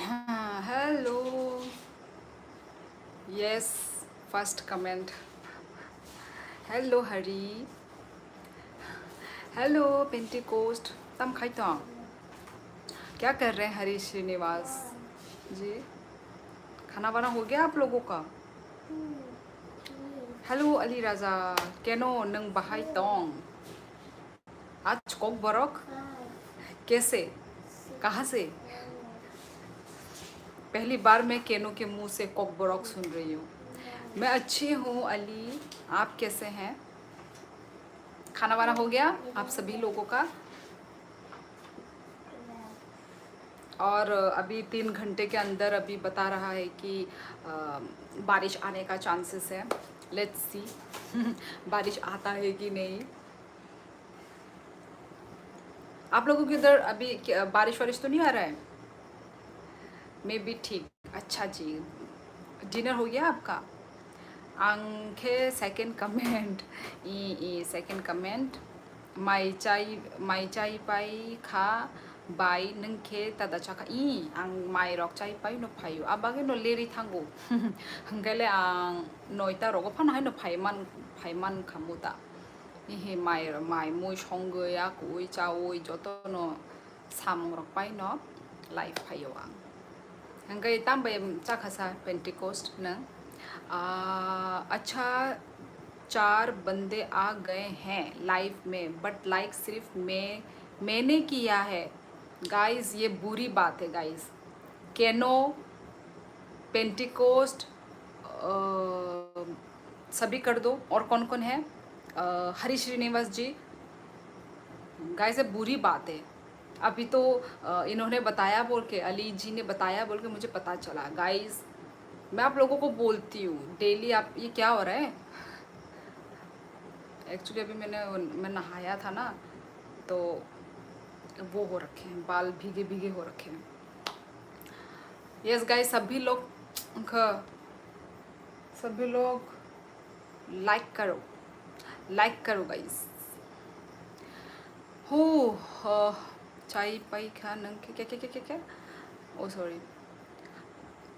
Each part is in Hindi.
Hello. Yes, first comment. Hello Hari. Hello Pentecost. तम खाई तो क्या कर रहे हैं हरी श्रीनिवास जी? खाना वाना हो गया आप लोगों का? हेलो अली राजा केनो नंग बहाई तोंग आज कोक बरक कैसे कहाँ से? पहली बार मैं केनो के मुंह से कोक बरक सुन रही हूँ। मैं अच्छी हूँ अली, आप कैसे हैं? खाना वाना हो गया आप सभी लोगों का? और अभी 3 घंटे के अंदर अभी बता रहा है कि बारिश आने का चांसेस है। लेट्स सी बारिश आता है कि नहीं। आप लोगों के उधर अभी बारिश वारिश तो नहीं आ रहा है? मैं भी ठीक। अच्छा जी, डिनर हो गया आपका? आंखे सेकंड कमेंट ई ई सेकंड कमेंट माई चाई पाई खा बाई नंखे तदा चाखा ई आं माई रक चाई पाई no फायु आबागे no लेरी थांगो हंगले आं नयता रगो फान हाय no फाइमान खामुता इहे माई मुई संगया कुई चाओई जतो no साम रक पाई no लाइफ फायो आं हंगे तांबे चाखासा पेंटिकोस्ट न अच्छा 4 बंदे आ गए हैं लाइफ में बट लाइक सिर्फ मैंने किया है गाइस। ये बुरी बात है गाइस। केनो पेंटिकोस्ट सभी कर दो। और कौन कौन है? हरी श्रीनिवास जी। गाइस ये बुरी बात है। अभी तो इन्होंने बताया बोल के, अली जी ने बताया बोल के मुझे पता चला। गाइस मैं आप लोगों को बोलती हूँ डेली, आप ये क्या हो रहा है? एक्चुअली अभी मैं नहाया था ना, तो वो हो रखे हैं, बाल भीगे भीगे हो रखे हैं। यस गाइस, सभी लोग लाइक करो गाइस। हो चाय पाई खा नंग क्या क्या क्या क्या क्या ओ सॉरी।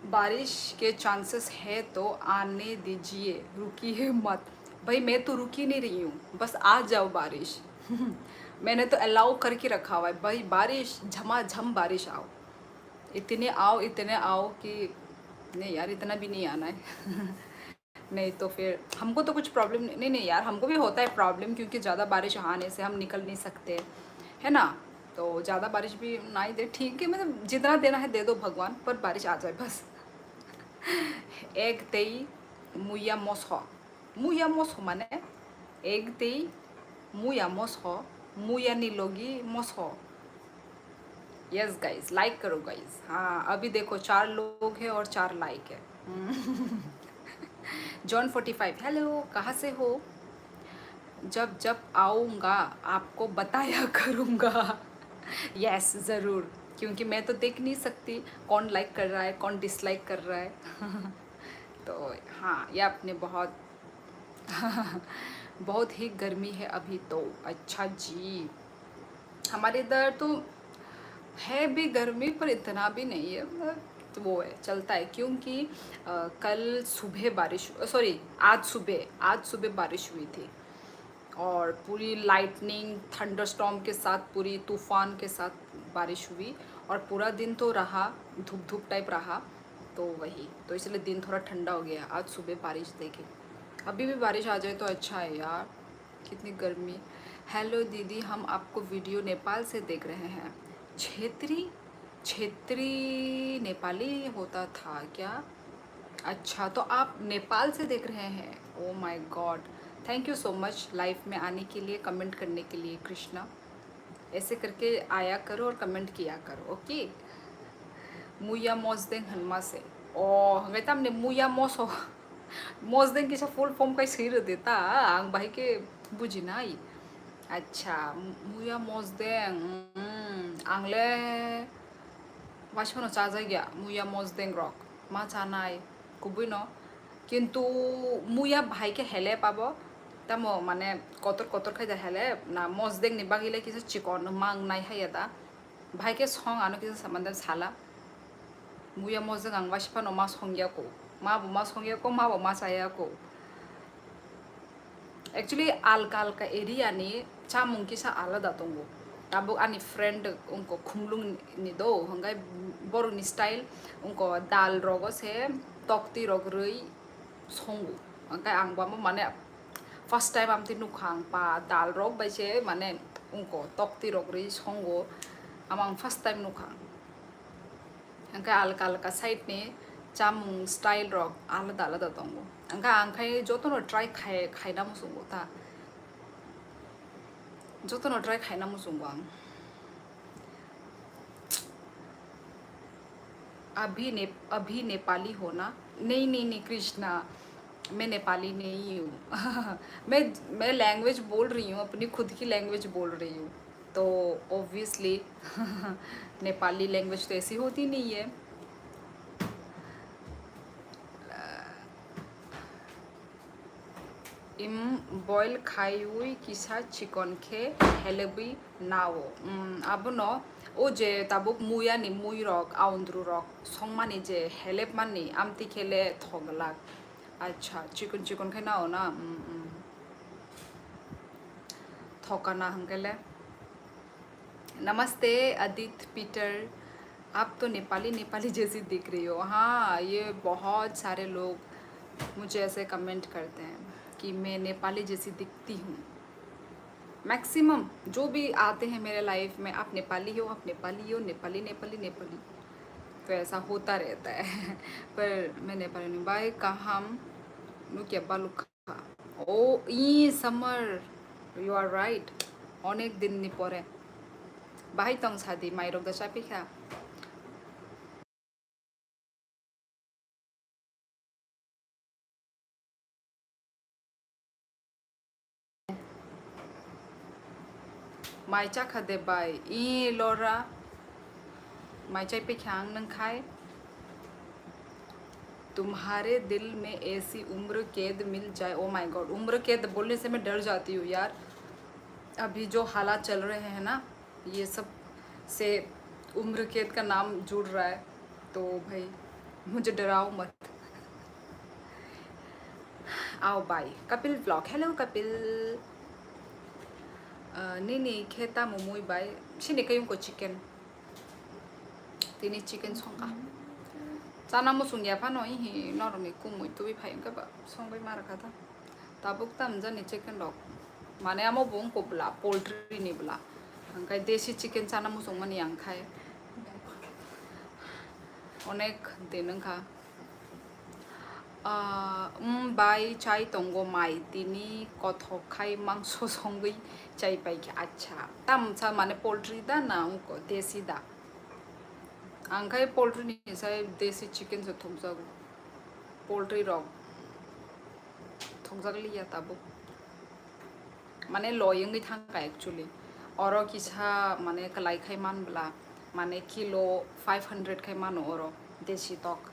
बारिश के चांसेस है तो आने दीजिए, रुकिए मत। भाई मैं तो रुकी नहीं रही हूँ, बस आ जाओ बारिश मैंने तो अलाउ करके रखा हुआ है भाई, बारिश झमाझम बारिश आओ। इतने आओ कि नहीं यार, इतना भी नहीं आना है नहीं तो फिर हमको तो कुछ प्रॉब्लम नहीं। नहीं यार, हमको भी होता है प्रॉब्लम, क्योंकि ज़्यादा बारिश आने से हम निकल नहीं सकते है ना। तो ज़्यादा बारिश भी ना ही दे, ठीक है, मतलब जितना देना है दे दो भगवान, पर बारिश आ जाए बस एक तेई मुया मोस हो माने एक तेई मुया नीलोगी मोस हो। यस गाइस, लाइक करो गाइस। हाँ अभी देखो 4 लोग हैं और 4 लाइक है जॉन 45 हेलो, कहाँ से हो? जब जब आऊँगा आपको बताया करूँगा यस ज़रूर, क्योंकि मैं तो देख नहीं सकती कौन लाइक कर रहा है कौन डिसलाइक कर रहा है तो हाँ, ये आपने बहुत बहुत ही गर्मी है अभी तो। अच्छा जी, हमारे इधर तो है भी गर्मी, पर इतना भी नहीं है, तो वो है चलता है, क्योंकि कल सुबह बारिश, सॉरी आज सुबह बारिश हुई थी, और पूरी लाइटनिंग थंडरस्टॉर्म के साथ, पूरी तूफान के साथ बारिश हुई, और पूरा दिन तो रहा धूप धूप टाइप रहा, तो वही तो इसलिए दिन थोड़ा ठंडा हो गया। आज सुबह बारिश देखी, अभी भी बारिश आ जाए तो अच्छा है यार, कितनी गर्मी। हेलो दीदी, हम आपको वीडियो नेपाल से देख रहे हैं। क्षेत्री क्षेत्री नेपाली होता था क्या? अच्छा, तो आप नेपाल से देख रहे हैं? ओ my God, thank you so much life में आने के लिए, कमेंट करने के लिए। कृष्णा, ऐसे करके आया करो और कमेंट किया करो, ओके। मुया मोजदेंग हनमा से ओ हंगाई तामने मुया मोसो मोजदेंग की फुल फॉर्म का सिर देता आंग भाई के बुझिनाई। अच्छा, मुया मोजदेंग आंगले मानसिफोरनाव जाजायगाया मुया मोजदेंग रक मा जानाय गुबुनो किन्तु मुया भाइके हेले पाबो तामो माने कतर कतर खायदा हेले ना मोजदेंग नि बागिले किसी चिकन मांग नाय हाय दा भाइके सॉन्ग आनो किसी संबंध साला muya moza ngang washpa no mas hongyako mabu mas hongyako mabu mas ayako actually alka area ni chamung kisa alada tongo tabuk ani friend unko khumlung ni do hangai boru ni style unko dal rogo se tokti rog rui songu hangai angba mo mane first time amti nukhang pa dal rog bai se mane unko tokti rog rui songo amang first time nukhang angka alka side ni chamung style rok alada tongo angka angkai jotono try khai na musungo ta jotono try khai na musungo ang अभी नेपाली हो ना नहीं कृष्णा मैं नेपाली नहीं हूँ मैं लैंग्वेज बोल रही हूँ अपनी खुद की लैंग्वेज बोल रही हूँ तो ऑब्वियसली नेपाली लैंग्वेज तो ऐसी होती नहीं है इम बॉयल खाई हुई किसा चिकन खे हेलेबी नाओ अब न ओ जे ताबुक मुया नि मुई रक आउंद्रु रक संगमानि जे हेलेब मानि आमति खेले थगलाक अच्छा चिकन खे नाओ ना थकाना हंगेले नमस्ते अदित पीटर आप तो नेपाली जैसी दिख रही हो हाँ ये बहुत सारे लोग मुझे ऐसे कमेंट करते हैं कि मैं नेपाली जैसी दिखती हूँ मैक्सिमम जो भी आते हैं मेरे लाइफ में आप नेपाली हो नेपाली तो ऐसा होता रहता है पर मैं नेपाली नहीं बाय कहाँ नुकिया बालुखा ओ ई समर यू आर राइट अनेक दिन नि परे बाहाय तंग सादी माइरक दा चापिखा माइचा खादे बाय ई लोरा माइचा पे ख्यांग नंग खाए तुम्हारे दिल में ऐसी उम्र कैद मिल जाए ओ माय गॉड उम्र कैद बोलने से मैं डर जाती हूँ यार अभी जो हालात चल रहे हैं ना ये सब से उम्र कैद का नाम जुड़ रहा है तो भाई मुझे डराओ मत आओ bye Kapil blog hello Kapil नहीं खेता मोमोई बाय सिने कयूं को चिकन तिनी चिकन संगा चाना मुसुं या फानो ही नरमी कुमुई तुई फाइन का संगै मार खाता ताबुक तम जनी चिकन डॉग माने आमो बुं को ब्ला पोल्ट्री नि ब्ला अंकाय देसी चिकन चाना मुसुं मानि आंखाय अनेक देनंखा बाई चाय तंगो माई तिनी कथखाय मांस संगै चाय पाइके अच्छा तमसा माने पोल्ट्री दा ना उनको देसी दा आंखाय पोल्ट्री नि साय देसी चिकन से थोंजागो पोल्ट्री रॉग थोंजागलिया ताबो माने लयंगै थांगा एक्चुअली और किसा माने कलाई खाय मानब्ला माने किलो 500 खाय मानो और देसी तक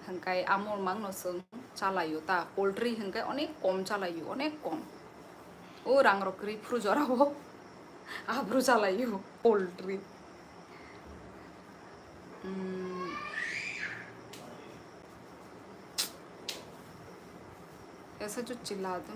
हंकाय आमर मांग नसों चालायो ता पोल्ट्री हंकाय अनेक कम चालायो अनेक कम ओ रांग रकरी फ्रुजरावो आब्रु चालायो पोल्ट्री ऐसा जो चिल्लाते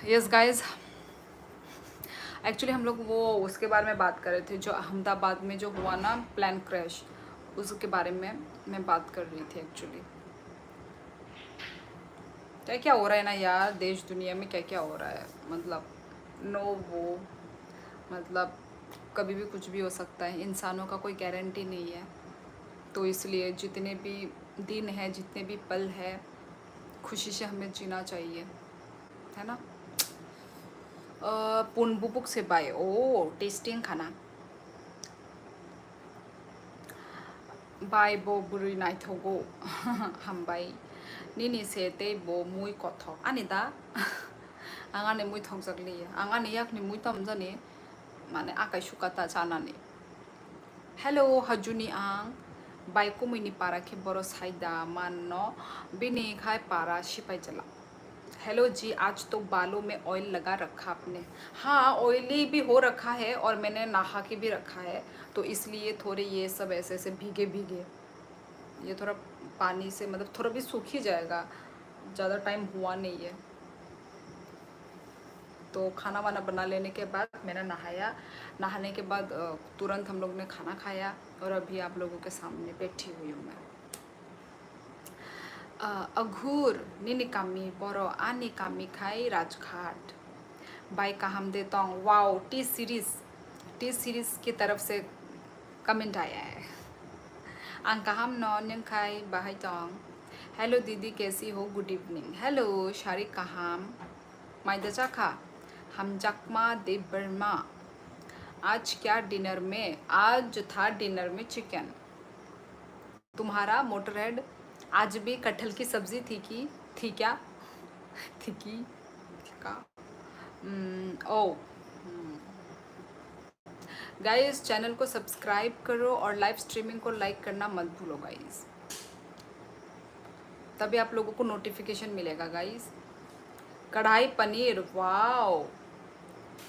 यस गाइस, एक्चुअली हम लोग वो उसके बारे में बात कर रहे थे जो अहमदाबाद में जो हुआ ना प्लेन क्रैश, उसके बारे में मैं बात कर रही थी एक्चुअली। क्या क्या हो रहा है ना यार, देश दुनिया में क्या क्या हो रहा है, मतलब नो वो, मतलब कभी भी कुछ भी हो सकता है, इंसानों का कोई गारंटी नहीं है। तो इसलिए जितने भी दिन हैं, जितने भी पल है, खुशी से हमें जीना चाहिए, है ना। पुनबुबुक से बाय ओ टेस्टिंग खाना बाय बो बुरी नाइथोगो हामबाय निनी सेते बो मुई कथ आनिदा आंगाने मुई थंगजगली आंगाने याकनि मुई तमजनी माने आकाय सुकाता जानाने हेलो हजुनी आं बाइको मुइनी पारा के बरो साइदा मानो बिनी खाय पारा सिपाई चला। हेलो जी, आज तो बालों में ऑयल लगा रखा आपने? हाँ, ऑयली भी हो रखा है और मैंने नहा के भी रखा है, तो इसलिए थोड़े ये सब ऐसे ऐसे भीगे भीगे, ये थोड़ा पानी से मतलब थोड़ा भी सूख ही जाएगा, ज़्यादा टाइम हुआ नहीं है। तो खाना वाना बना लेने के बाद मैंने नहाया, नहाने के बाद तुरंत हम लोग ने खाना खाया और अभी आप लोगों के सामने बैठी हुई हूँ मैं। अघूर निनिकामी बोरो आनिकामी खाई राजघाट बाय काहम दे तोंग वाओ टी सीरीज की तरफ से कमेंट आया है। अंकाहम नौ निंखाई बाहाई तोंग हेलो दीदी कैसी हो, गुड इवनिंग। हेलो शारिक काहम माइदचा खा हम जकमा दे बर्मा। आज क्या डिनर में? आज था डिनर में चिकन। तुम्हारा मोटरहेड? आज भी कटहल की सब्जी थी की थी क्या? थी की का ओ गाइस, चैनल को सब्सक्राइब करो और लाइव स्ट्रीमिंग को लाइक करना मत भूलो गाइस, तभी आप लोगों को नोटिफिकेशन मिलेगा गाइस। कढ़ाई पनीर, वाओ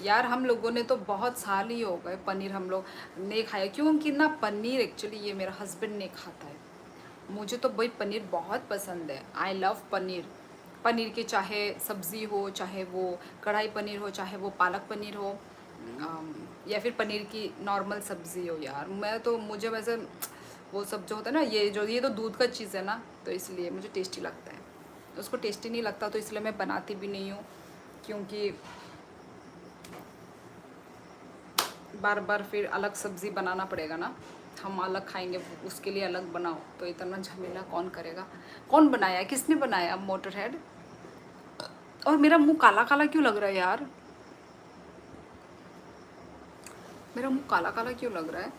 यार, हम लोगों ने तो बहुत साल ही हो गए पनीर हम लोग नहीं खाया, क्योंकि ना पनीर एक्चुअली ये मेरा हस्बैंड नहीं खाता है। मुझे तो भाई पनीर बहुत पसंद है, आई लव पनीर। पनीर की चाहे सब्ज़ी हो, चाहे वो कढ़ाई पनीर हो, चाहे वो पालक पनीर हो, या फिर पनीर की नॉर्मल सब्ज़ी हो यार, मैं तो मुझे वैसे वो सब जो होता है ना, ये तो दूध का चीज़ है ना, तो इसलिए मुझे टेस्टी लगता है। उसको टेस्टी नहीं लगता तो इसलिए मैं बनाती भी नहीं हूँ, क्योंकि बार बार फिर अलग सब्ज़ी बनाना पड़ेगा ना, हम अलग खाएंगे उसके लिए अलग बनाओ, तो इतना झमेला कौन करेगा। कौन बनाया, किसने बनाया मोटर हेड? और मेरा मुंह काला काला क्यों लग रहा है यार, मेरा मुंह काला काला क्यों लग रहा है?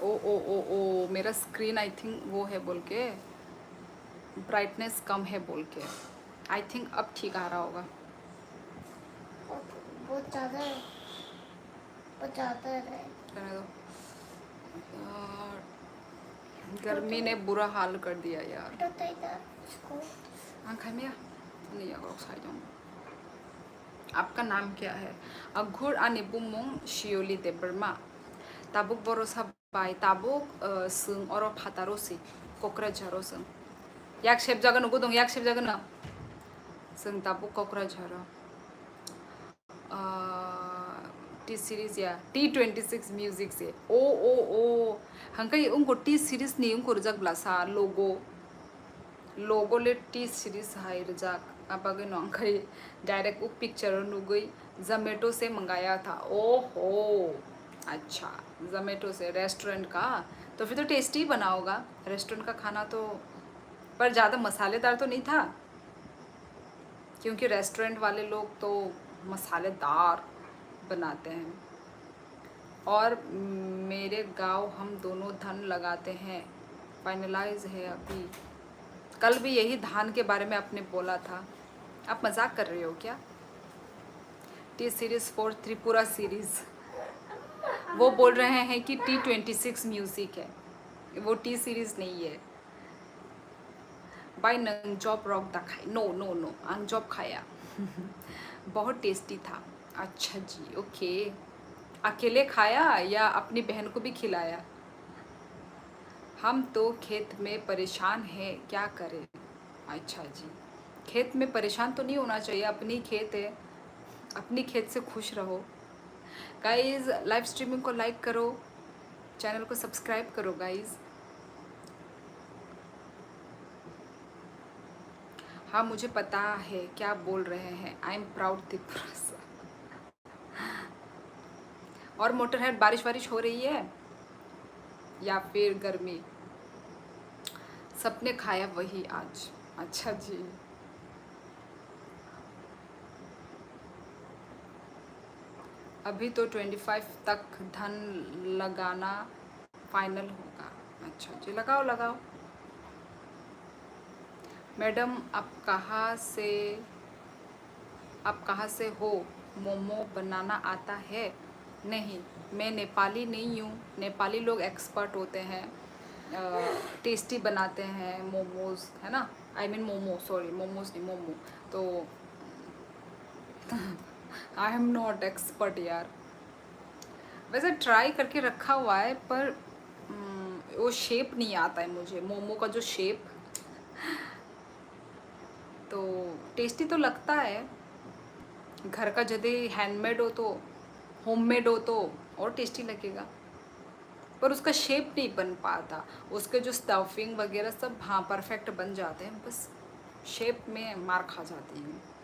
ओ ओ ओ ओ मेरा स्क्रीन आई थिंक वो है बोल के, ब्राइटनेस कम है बोल के, आई थिंक अब ठीक आ रहा होगा। बहुत ज़्यादा है, बहुत ज़्यादा है। रहने दो यार, गर्मी ने बुरा हाल कर दिया यार। तो इधर इसको हाँ खाई मिया नहीं आगा खाई जाऊँ। आपका नाम क्या है? अघुर आनिबुमुंग शियोली दे बर्मा ताबुक बरोसा बाय ताबुक सुंग और फातारोसी क'क्राझाराव याक शेब जागोन उगु दं याक शेब जागोन जों ताबुक क'क्राझाराव टी सीरीज या T26 म्यूजिक से ओ ओ ओ हंकई उनको टी सीरीज नहीं उनको रजाक ब्लासा लोगो ले टी सीरीज हाई रजाक अब नौखरी डायरेक्ट वो पिक्चर नुगई जोमेटो से मंगाया था। ओहो अच्छा, जोमेटो से, रेस्टोरेंट का, तो फिर तो टेस्टी बना होगा रेस्टोरेंट का खाना तो, पर ज़्यादा मसालेदार तो नहीं था, क्योंकि रेस्टोरेंट वाले लोग तो मसालेदार बनाते हैं। और मेरे गांव हम दोनों धन लगाते हैं, फाइनलाइज है अभी। कल भी यही धान के बारे में आपने बोला था, आप मजाक कर रहे हो क्या? T series for Tripura series, वो बोल रहे हैं कि T26 म्यूजिक है, वो टी सीरीज नहीं है। बाय नंग जॉब रॉक दा खाई, नो नो नो आंग जॉब खाया बहुत टेस्टी था। अच्छा जी, ओके। अकेले खाया या अपनी बहन को भी खिलाया? हम तो खेत में परेशान हैं, क्या करें? अच्छा जी, खेत में परेशान तो नहीं होना चाहिए, अपनी खेत है, अपनी खेत से खुश रहो गाइज। लाइव स्ट्रीमिंग को लाइक करो, चैनल को सब्सक्राइब करो गाइज। हाँ मुझे पता है क्या बोल रहे हैं, आई एम प्राउड त्रिपुरा से। और मोटरहेड बारिश वारिश हो रही है या फिर गर्मी? सबने खाया वही आज। अच्छा जी। अभी तो 25 तक धन लगाना फाइनल होगा। अच्छा जी, लगाओ लगाओ। मैडम आप कहाँ से हो? मोमो बनाना आता है? नहीं, मैं नेपाली नहीं हूँ। नेपाली लोग एक्सपर्ट होते हैं, टेस्टी बनाते हैं मोमोज, है ना। I mean momo, sorry momos नहीं, मोमो। तो आई एम नॉट एक्सपर्ट यार। वैसे ट्राई करके रखा हुआ है पर वो शेप नहीं आता है मुझे, मोमो का जो शेप। तो टेस्टी तो लगता है, घर का यदि हैंडमेड हो तो, होममेड हो तो और टेस्टी लगेगा। पर उसका शेप नहीं बन पाता, उसके जो स्टफिंग वगैरह सब हाँ परफेक्ट बन जाते हैं, बस शेप में मार खा जाती है।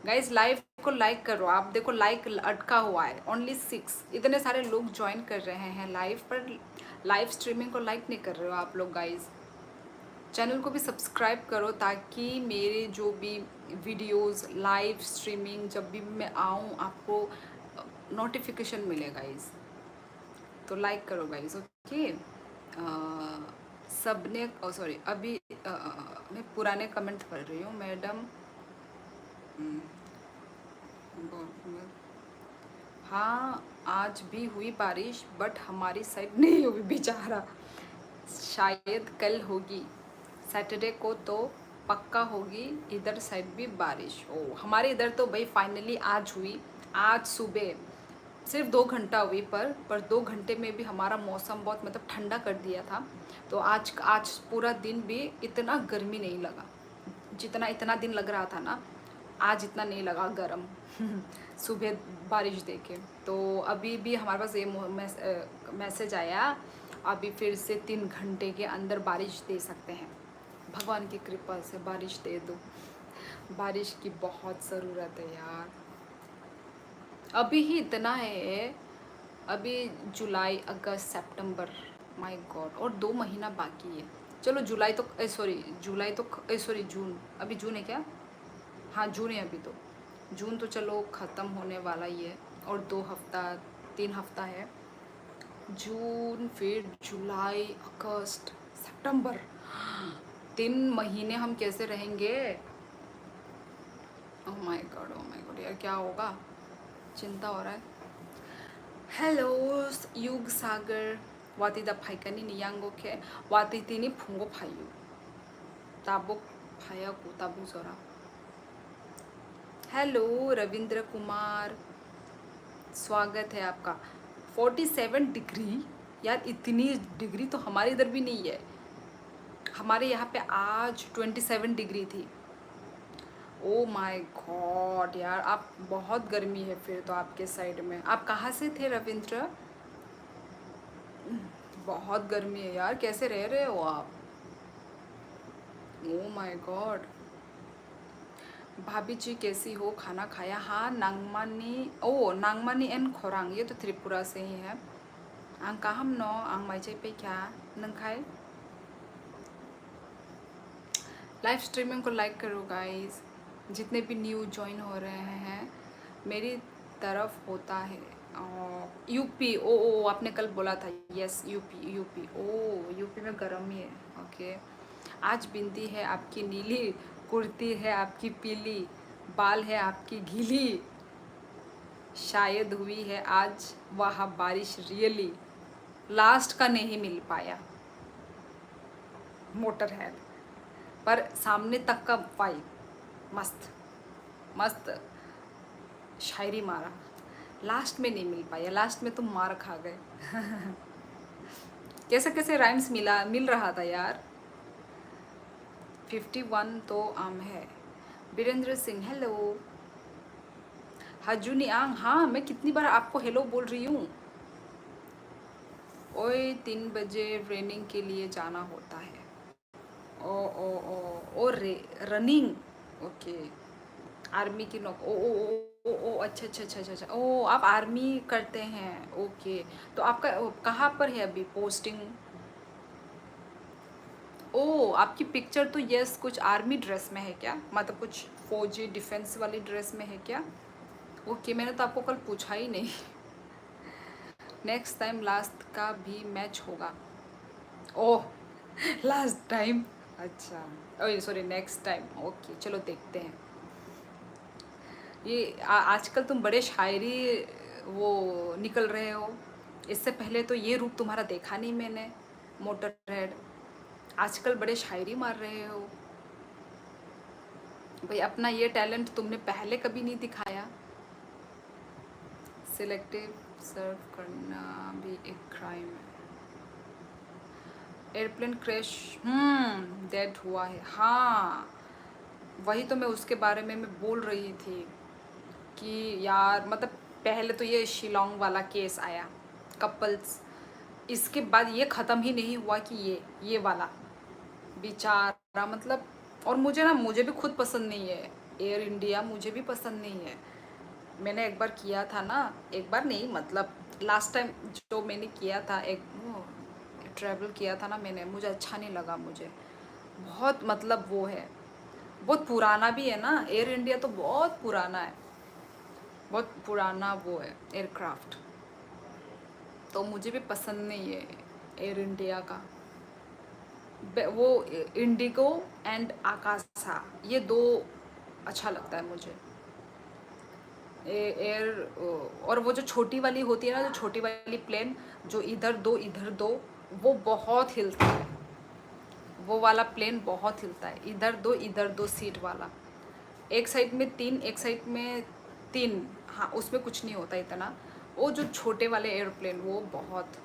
गाइज लाइव को लाइक करो। आप देखो लाइक अटका हुआ है, ओनली 6। इतने सारे लोग ज्वाइन कर रहे हैं लाइव पर, लाइव स्ट्रीमिंग को लाइक नहीं कर रहे हो आप लोग गाइज। चैनल को भी सब्सक्राइब करो ताकि मेरे जो भी वीडियोस लाइव स्ट्रीमिंग जब भी मैं आऊँ आपको नोटिफिकेशन मिले गाइज। तो लाइक करो गाइज, ओके। सबने सॉरी अभी मैं पुराने कमेंट पढ़ रही हूँ। मैडम हाँ आज भी हुई बारिश बट हमारी साइड नहीं हुई बेचारा, शायद कल होगी, सैटरडे को तो पक्का होगी इधर साइड भी बारिश। ओ हमारे इधर तो भाई फाइनली आज हुई, आज सुबह सिर्फ 2 घंटा हुई पर 2 घंटे में भी हमारा मौसम बहुत मतलब ठंडा कर दिया था। तो आज पूरा दिन भी इतना गर्मी नहीं लगा, जितना इतना दिन लग रहा था ना, आज इतना नहीं लगा गरम। सुबह बारिश देखे तो अभी भी हमारे पास ये मैसेज आया, अभी फिर से 3 घंटे के अंदर बारिश दे सकते हैं। भगवान की कृपा से बारिश दे दो, बारिश की बहुत ज़रूरत है यार। अभी ही इतना है, अभी जुलाई अगस्त सितंबर, माय गॉड, और 2 महीना बाकी है। चलो जुलाई तो सॉरी जून, अभी जून है क्या? हाँ जून है अभी तो, जून तो चलो ख़त्म होने वाला ही है, और 2 हफ्ता 3 हफ्ता है। जून फिर जुलाई अगस्त सितंबर, 3 महीने हम कैसे रहेंगे? ओह माय गॉड यार क्या होगा, चिंता हो रहा है। हेलो युग सागर वातीदा फाइकानी नियांगो के वातीतिनी फुंगो फायु ताबो फाया को ताबो जरा। हेलो रविंद्र कुमार, स्वागत है आपका। 47 डिग्री यार, इतनी डिग्री तो हमारे इधर भी नहीं है। हमारे यहाँ पे आज 27 डिग्री थी। ओ माय गॉड यार, आप बहुत गर्मी है फिर तो आपके साइड में। आप कहाँ से थे रविंद्र? बहुत गर्मी है यार, कैसे रह रहे हो आप? ओ माय गॉड। भाभी जी कैसी हो, खाना खाया? हाँ नांगमानी एंड खोरांग, ये तो त्रिपुरा से ही है। आं काहम नो आं माइचे पे क्या नंखाए। लाइव स्ट्रीमिंग को लाइक करो गाइस, जितने भी न्यू ज्वाइन हो रहे हैं मेरी तरफ होता है। यूपी, ओ आपने कल बोला था, यस यूपी, ओ यूपी में गर्म ही है, ओके। आज बिंदी है आपकी नीली, कुर्ती है आपकी पीली, बाल है आपकी गीली, शायद हुई है आज वह बारिश रियली, लास्ट का नहीं मिल पाया मोटर हेड, पर सामने तक का वाइब मस्त मस्त शायरी मारा, लास्ट में नहीं मिल पाया, लास्ट में तुम मार खा गए। कैसे कैसे राइम्स मिल रहा था यार। 51 तो आम है। वीरेंद्र सिंह हेलो, हजूनियांग, हाँ मैं कितनी बार आपको हेलो बोल रही हूँ। ओए 3 बजे ट्रेनिंग के लिए जाना होता है। ओ रनिंग, ओके। आर्मी की नौक ओ ओ ओ ओ ओ, अच्छा अच्छा अच्छा अच्छा अच्छा, ओ आप आर्मी करते हैं, ओके। तो आपका कहाँ पर है अभी पोस्टिंग? ओ आपकी पिक्चर तो यस कुछ आर्मी ड्रेस में है क्या, मतलब कुछ फौजी डिफेंस वाली ड्रेस में है क्या? ओके, मैंने तो आपको कल पूछा ही नहीं। नेक्स्ट टाइम लास्ट का भी मैच होगा। ओह लास्ट टाइम, अच्छा, oh sorry next time, okay चलो देखते हैं। ये आजकल तुम बड़े शायरी वो निकल रहे हो। इससे पहले तो ये रूप तुम्हारा देखा नहीं मैंने, मोटर हेड। आजकल बड़े शायरी मार रहे हो भाई। अपना ये टैलेंट तुमने पहले कभी नहीं दिखाया। सिलेक्टिव सर्व करना भी एक क्राइम है। एयरप्लेन क्रैश, डेड हुआ है, हाँ वही तो मैं उसके बारे में मैं बोल रही थी कि यार मतलब पहले तो ये शिलोंग वाला केस आया कपल्स, इसके बाद ये ख़त्म ही नहीं हुआ कि ये वाला बेचारा मतलब। और मुझे ना, मुझे भी खुद पसंद नहीं है एयर इंडिया, मुझे भी पसंद नहीं है। मैंने एक बार किया था ना, एक बार नहीं मतलब लास्ट टाइम जो मैंने किया था, एक वो ट्रैवल किया था ना मैंने, मुझे अच्छा नहीं लगा मुझे। बहुत मतलब वो है, बहुत पुराना भी है ना, एयर इंडिया तो बहुत पुराना है, बहुत पुराना वो है एयरक्राफ्ट। तो मुझे भी पसंद नहीं है एयर इंडिया का। वो इंडिगो एंड आकाशा, ये दो अच्छा लगता है मुझे। एयर, और वो जो छोटी वाली होती है ना, जो छोटी वाली प्लेन जो इधर दो इधर दो, वो बहुत हिलता है। वो वाला प्लेन बहुत हिलता है, इधर दो सीट वाला। एक साइड में 3, एक साइड में 3, हाँ उसमें कुछ नहीं होता इतना। वो जो छोटे वाले एयरप्लेन वो बहुत।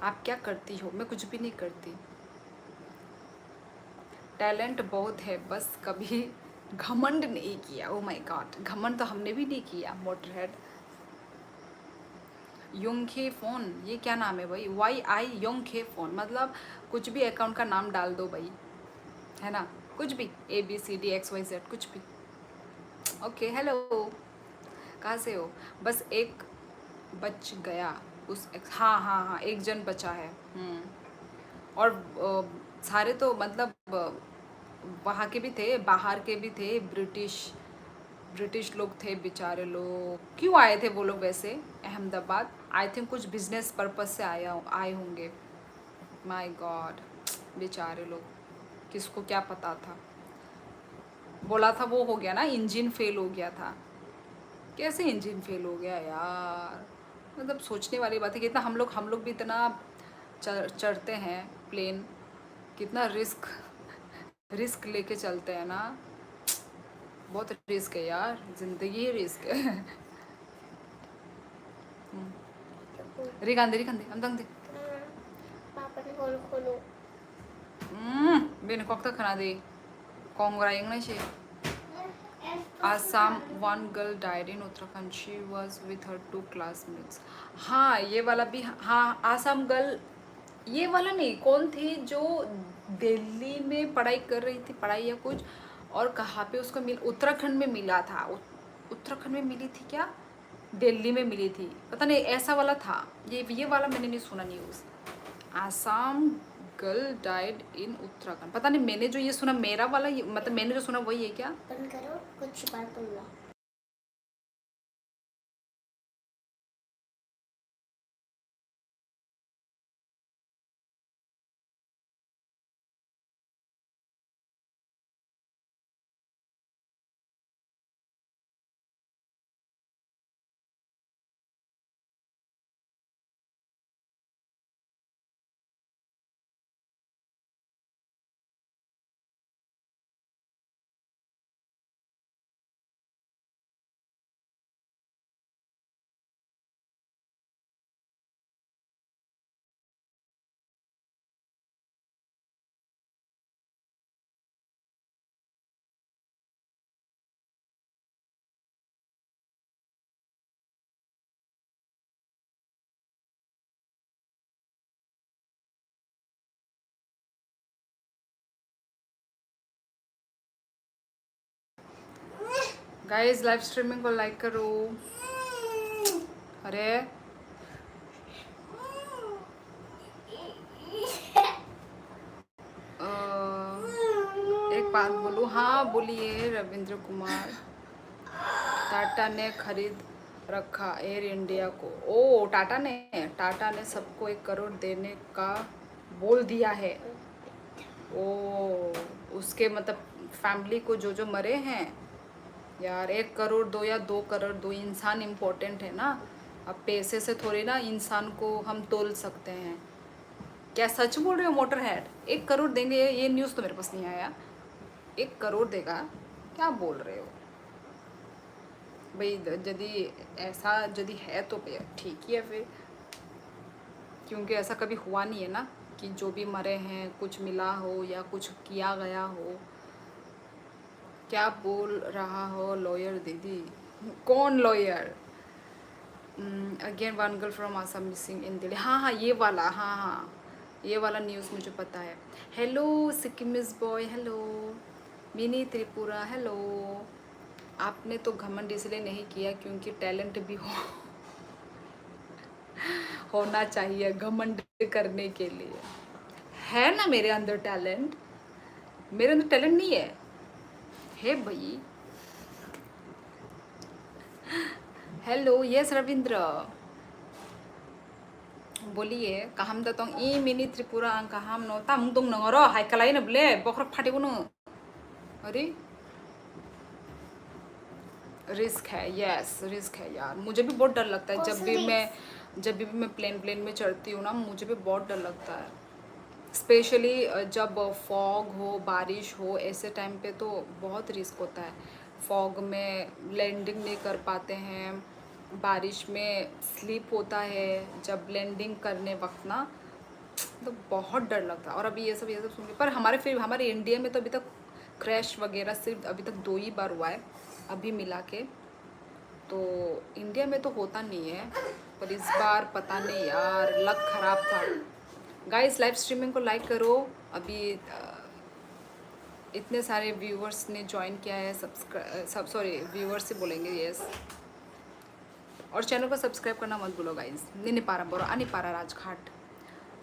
आप क्या करती हो? मैं कुछ भी नहीं करती। टैलेंट बहुत है, बस कभी घमंड नहीं किया। ओ माय गॉड, घमंड तो हमने भी नहीं किया मोटरहेड। योंखे फ़ोन, ये क्या नाम है भाई? YI योंखे फ़ोन, मतलब कुछ भी अकाउंट का नाम डाल दो भाई, है ना? कुछ भी ABCD XYZ कुछ भी। ओके हेलो, कहाँ से हो? बस एक बच गया उस हाँ हाँ हाँ, एक जन बचा है। और सारे तो मतलब वहाँ के भी थे, बाहर के भी थे, ब्रिटिश ब्रिटिश लोग थे बेचारे लोग। क्यों आए थे वो लोग वैसे अहमदाबाद? आई थिंक कुछ बिजनेस पर्पस से आए होंगे। माय गॉड, बेचारे लोग, किसको क्या पता था। बोला था वो हो गया ना, इंजन फेल हो गया था। कैसे इंजन फेल हो गया यार? मतलब सोचने वाली बात है। कितना हम लोग भी इतना चढ़ते हैं प्लेन, कितना रिस्क रिस्क लेके चलते हैं ना। बहुत रिस्क है यार, ज़िंदगी ही रिस्क है। रिकांदे हम दंग दे। पापा ने खोलो खोलो। बेने कॉक तक खाना दे कॉन्गरा इंग्लिश है। Assam, one girl died in Uttarakhand. She was with her 2 classmates. हाँ ये वाला भी, हाँ आसाम गर्ल। ये वाला नहीं, कौन थी जो दिल्ली में पढ़ाई कर रही थी, पढ़ाई या कुछ, और कहाँ पे उसको उत्तराखंड में मिला था। उत्तराखंड में मिली थी क्या, दिल्ली में मिली थी, पता नहीं, ऐसा वाला था। ये वाला मैंने नहीं सुना news. Assam girl died in Uttarakhand, पता नहीं, मैंने जो ये सुना मेरा वाला मतलब मैंने जो सुना वही है क्या? बंद करो, कुछ बात बोलना। गाइस लाइव स्ट्रीमिंग को लाइक करो। अरे अ, एक बात बोलूँ? हाँ बोलिए रविंद्र कुमार। टाटा ने खरीद रखा एयर इंडिया को। ओ टाटा ने सबको 1 करोड़ देने का बोल दिया है। ओ उसके मतलब फैमिली को जो जो मरे हैं यार। 1 करोड़ दो या 2 करोड़ दो, इंसान इम्पोर्टेंट है ना। अब पैसे से थोड़ी ना इंसान को हम तोल सकते हैं। क्या सच बोल रहे हो मोटर हेड? 1 करोड़ देंगे? ये न्यूज़ तो मेरे पास नहीं आया। 1 करोड़ देगा? क्या बोल रहे हो भाई? यदि ऐसा यदि है तो भैया ठीक ही है फिर, क्योंकि ऐसा कभी हुआ नहीं है ना कि जो भी मरे हैं कुछ मिला हो या कुछ किया गया हो। क्या बोल रहा हो लॉयर दीदी? कौन lawyer? Again one girl from Assam missing in Delhi. हाँ हाँ ये वाला, हाँ हाँ ये वाला न्यूज़ मुझे पता है। Hello Sikkimese boy, hello mini Tripura, hello. आपने तो घमंड इसलिए नहीं किया क्योंकि टैलेंट भी होना चाहिए घमंड करने के लिए। है ना मेरे अंदर टैलेंट? मेरे अंदर टैलेंट नहीं है भाई। हेलो यस रविंद्र, बोलिए। काहाम दतong ई मिनी त्रिपुरा आं काहाम no तामुं दं नोङो र' हाइकालाय नोबले बख्रब फाटेबो नोङो। अरे रिस्क है, यस रिस्क है यार। मुझे भी बहुत डर लगता है जब भी मैं प्लेन में चढ़ती हूँ ना, मुझे भी बहुत डर लगता है। स्पेशली जब फॉग हो, बारिश हो, ऐसे टाइम पे तो बहुत रिस्क होता है। फॉग में लैंडिंग नहीं कर पाते हैं, बारिश में स्लिप होता है जब लैंडिंग करने वक्त ना, तो बहुत डर लगता है। और अभी ये सब सुन के, पर हमारे इंडिया में तो अभी तक क्रैश वगैरह सिर्फ अभी तक 2 ही बार हुआ है अभी मिला के। तो इंडिया में तो होता नहीं है, पर इस बार पता नहीं यार, लक ख़राब था। गाइस लाइव स्ट्रीमिंग को लाइक करो। अभी इतने सारे व्यूवर्स ने ज्वाइन किया है, सॉरी व्यूवर्स से बोलेंगे, यस। और चैनल को सब्सक्राइब करना मत भूलो गाइस। नहीं पारा बोरा नहीं पारा राजघाट।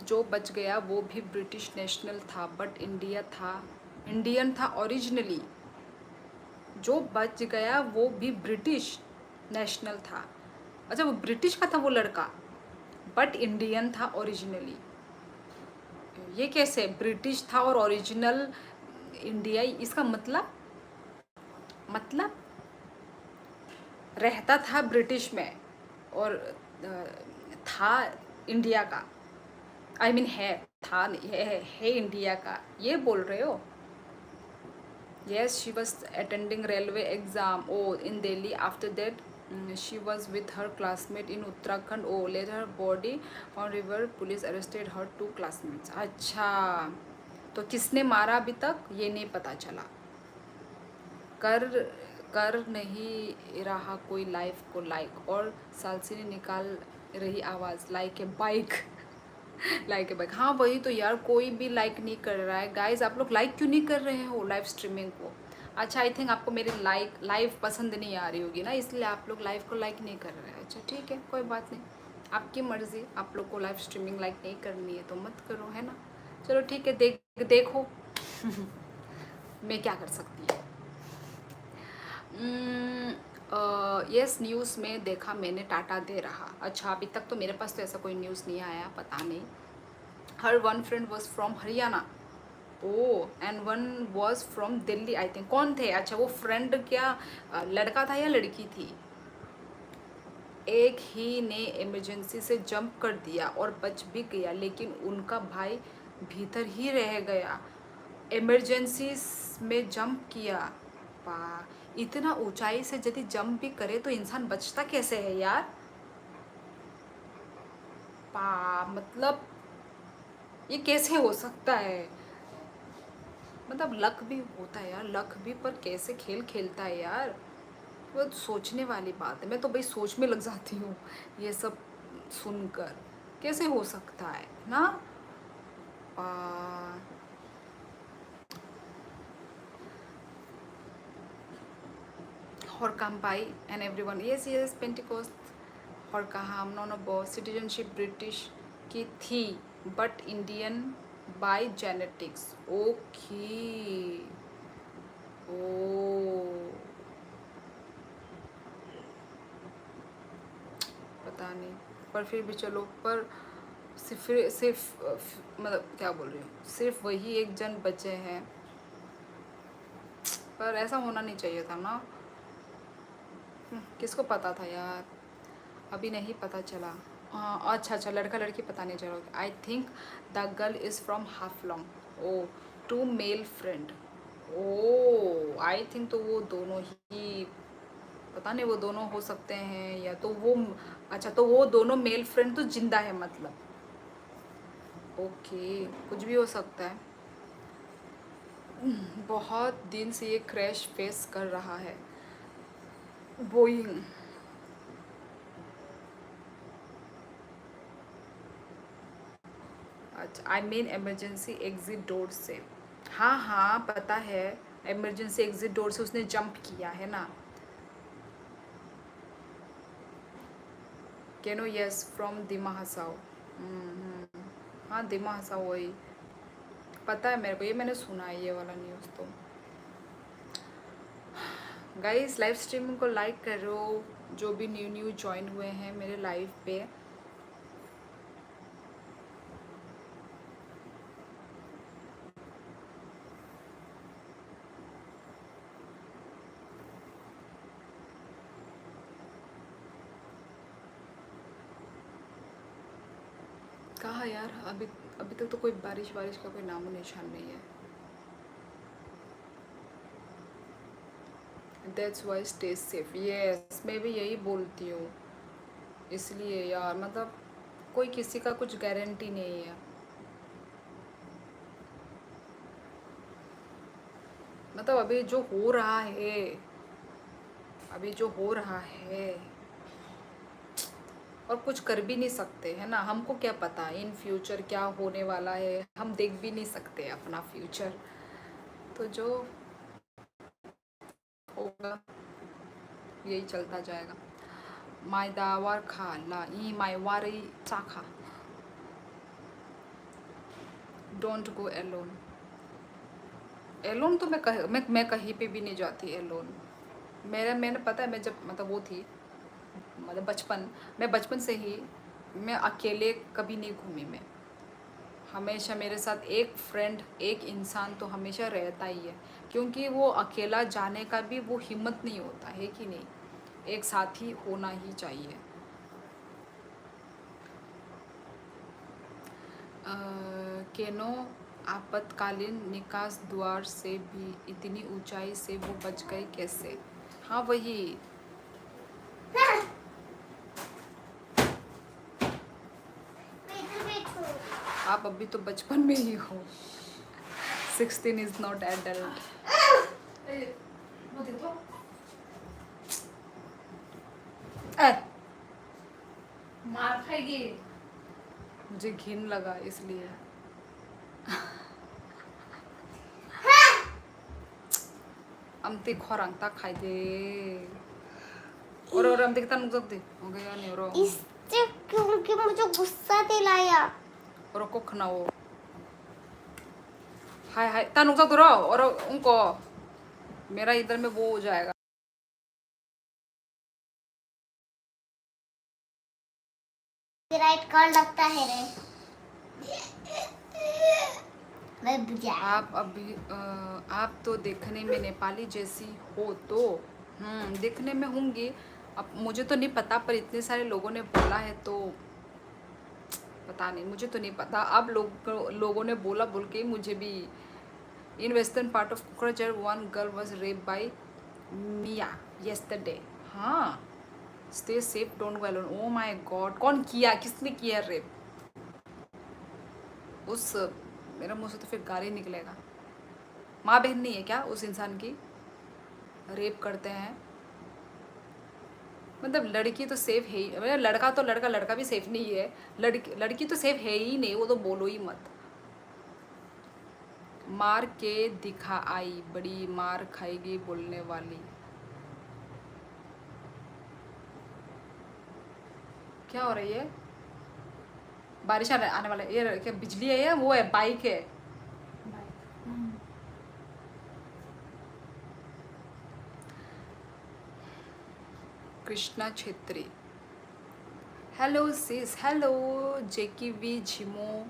जो बच गया वो भी ब्रिटिश नेशनल था बट इंडियन था ओरिजिनली। जो बच गया वो भी ब्रिटिश नेशनल था। अच्छा वो ब्रिटिश का था वो लड़का, बट इंडियन था ओरिजिनली। ये कैसे ब्रिटिश था और ओरिजिनल इंडिया? इसका मतलब रहता था ब्रिटिश में और था इंडिया का। आई मीन है, था नहीं है इंडिया का, ये बोल रहे हो? Yes, she was attending railway exam. Oh, in Delhi. After that, she was with her classmate in Uttarakhand. Oh, later her body found river. Police arrested her 2 classmates. अच्छा, तो किसने मारा अभी तक ये नहीं पता चला। कर कर नहीं रहा कोई लाइफ को लाइक, और सालसी ने निकाल रही आवाज़ like a bike. Like a bike, हाँ वही तो यार, कोई भी लाइक नहीं कर रहा है। गाइज आप लोग लाइक क्यों नहीं कर रहे हो लाइव स्ट्रीमिंग को? अच्छा आई थिंक आपको मेरी लाइव पसंद नहीं आ रही होगी ना, इसलिए आप लोग लाइव को लाइक नहीं कर रहे हैं। अच्छा ठीक है, कोई बात नहीं, आपकी मर्ज़ी। आप लोग को लाइव स्ट्रीमिंग लाइक नहीं करनी है तो मत करो, है ना। चलो ठीक है, देखो मैं क्या कर सकती हूँ। यस न्यूज़ में देखा मैंने टाटा दे रहा। अच्छा अभी तक तो मेरे पास तो ऐसा कोई न्यूज़ नहीं आया, पता नहीं। Her one friend was from Haryana. Oh and one was from Delhi I think. कौन थे? अच्छा वो फ्रेंड क्या लड़का था या लड़की थी? एक ही ने इमरजेंसी से जंप कर दिया और बच भी गया, लेकिन उनका भाई भीतर ही रह गया। इमरजेंसी में जंप किया। पा इतना ऊंचाई से यदि जंप भी करे तो इंसान बचता कैसे है यार? मतलब ये कैसे हो सकता है? मतलब लक भी होता है यार, लक भी, पर कैसे खेल खेलता है यार। वो सोचने वाली बात है। मैं तो भाई सोच में लग जाती हूँ ये सब सुनकर। कैसे हो सकता है ना? आ, Horkampai and everyone. Yes, Pentecost. Horkaham, Nonobo, citizenship British की थी, but Indian by genetics. Okay. Oh. पता नहीं, पर फिर भी चलो, पर सिर्फ मतलब क्या बोल रही हूँ, सिर्फ वही एक जन बचे हैं, पर ऐसा होना नहीं चाहिए था ना। किसको पता था यार, अभी नहीं पता चला। अच्छा, लड़का लड़की पता नहीं चला। I think the girl is from Haflong. Oh, two male friend. Oh, I think तो वो दोनों ही, पता नहीं वो दोनों हो सकते हैं, या तो वो, अच्छा तो वो दोनों मेल फ्रेंड तो जिंदा है मतलब। ओके, कुछ भी हो सकता है। बहुत दिन से ये क्रैश फेस कर रहा है बोइंग। अच्छा, I mean emergency exit door से। हाँ पता है, इमरजेंसी एग्जिट डोर से उसने जंप किया है ना। कैनो यस फ्रॉम दिमा हसाओ। हाँ दिमा हसाओ वही, पता है मेरे को, ये मैंने सुना है ये वाला न्यूज़ तो। गाइस लाइव स्ट्रीमिंग को लाइक करो, जो भी न्यू ज्वाइन हुए हैं मेरे लाइव पे। कहा यार, अभी अभी तक तो कोई बारिश का कोई नामो निशान नहीं है। That's Y stay safe. Yes, मैं भी यही बोलती हूँ, इसलिए यार मतलब कोई किसी का कुछ गारंटी नहीं है। मतलब अभी जो हो रहा है, और कुछ कर भी नहीं सकते है ना। हमको क्या पता इन फ्यूचर क्या होने वाला है, हम देख भी नहीं सकते अपना फ्यूचर, तो जो होगा यही चलता जाएगा। मायदावार खा ला ई मायवारी चाखा। Don't go alone. एलोन तो मैं कहीं पे भी नहीं जाती एलोन। मैंने पता है, मैं जब मतलब वो थी, मतलब मैं बचपन से ही मैं अकेले कभी नहीं घूमी। मैं हमेशा मेरे साथ एक फ्रेंड, एक इंसान तो हमेशा रहता ही है, क्योंकि वो अकेला जाने का भी वो हिम्मत नहीं होता है कि नहीं, एक साथी होना ही चाहिए। केनो आपातकालीन निकास द्वार से भी इतनी ऊंचाई से वो बच गए कैसे? हाँ वही, आप अभी तो बचपन में ही हो। 16 इज नॉट एडल्ट। मार खाएगी। मुझे घिन लगा इसलिए। अमती खोरंगता खाई दे, और अमती कितना नुकसान दे हो गया नहीं रो। इससे क्योंकि मुझे गुस्सा दिलाया। और को खनाओ हाय ता नुकसान दो और उनको मेरा इधर में वो हो जाएगा। राइट कार्ड लगता है रे। आप तो देखने में नेपाली जैसी हो तो। देखने में होंगी, अब मुझे तो नहीं पता, पर इतने सारे लोगों ने बोला है तो पता नहीं, मुझे तो नहीं पता। अब लोगों ने बोल के मुझे भी। In western part of Kokrajhar one girl was rape by Miya yesterday. हाँ, stay safe don't go alone. Oh my god, कौन किया, किसने किया रेप? उस मेरा मुंह से तो फिर गाली निकलेगा। माँ बहन नहीं है क्या उस इंसान की? रेप करते हैं मतलब, लड़की तो सेफ है ही, मतलब लड़का भी सेफ नहीं है, लड़की तो सेफ है ही नहीं, वो तो बोलो ही मत। मार के दिखा आई, बड़ी मार खाएगी बोलने वाली। क्या हो रही है? बारिश आने वाला है। ये क्या बिजली है या वो है बाइक है? कृष्णा छेत्री, हेलो सिस, हेलो जेकी वी झिमो।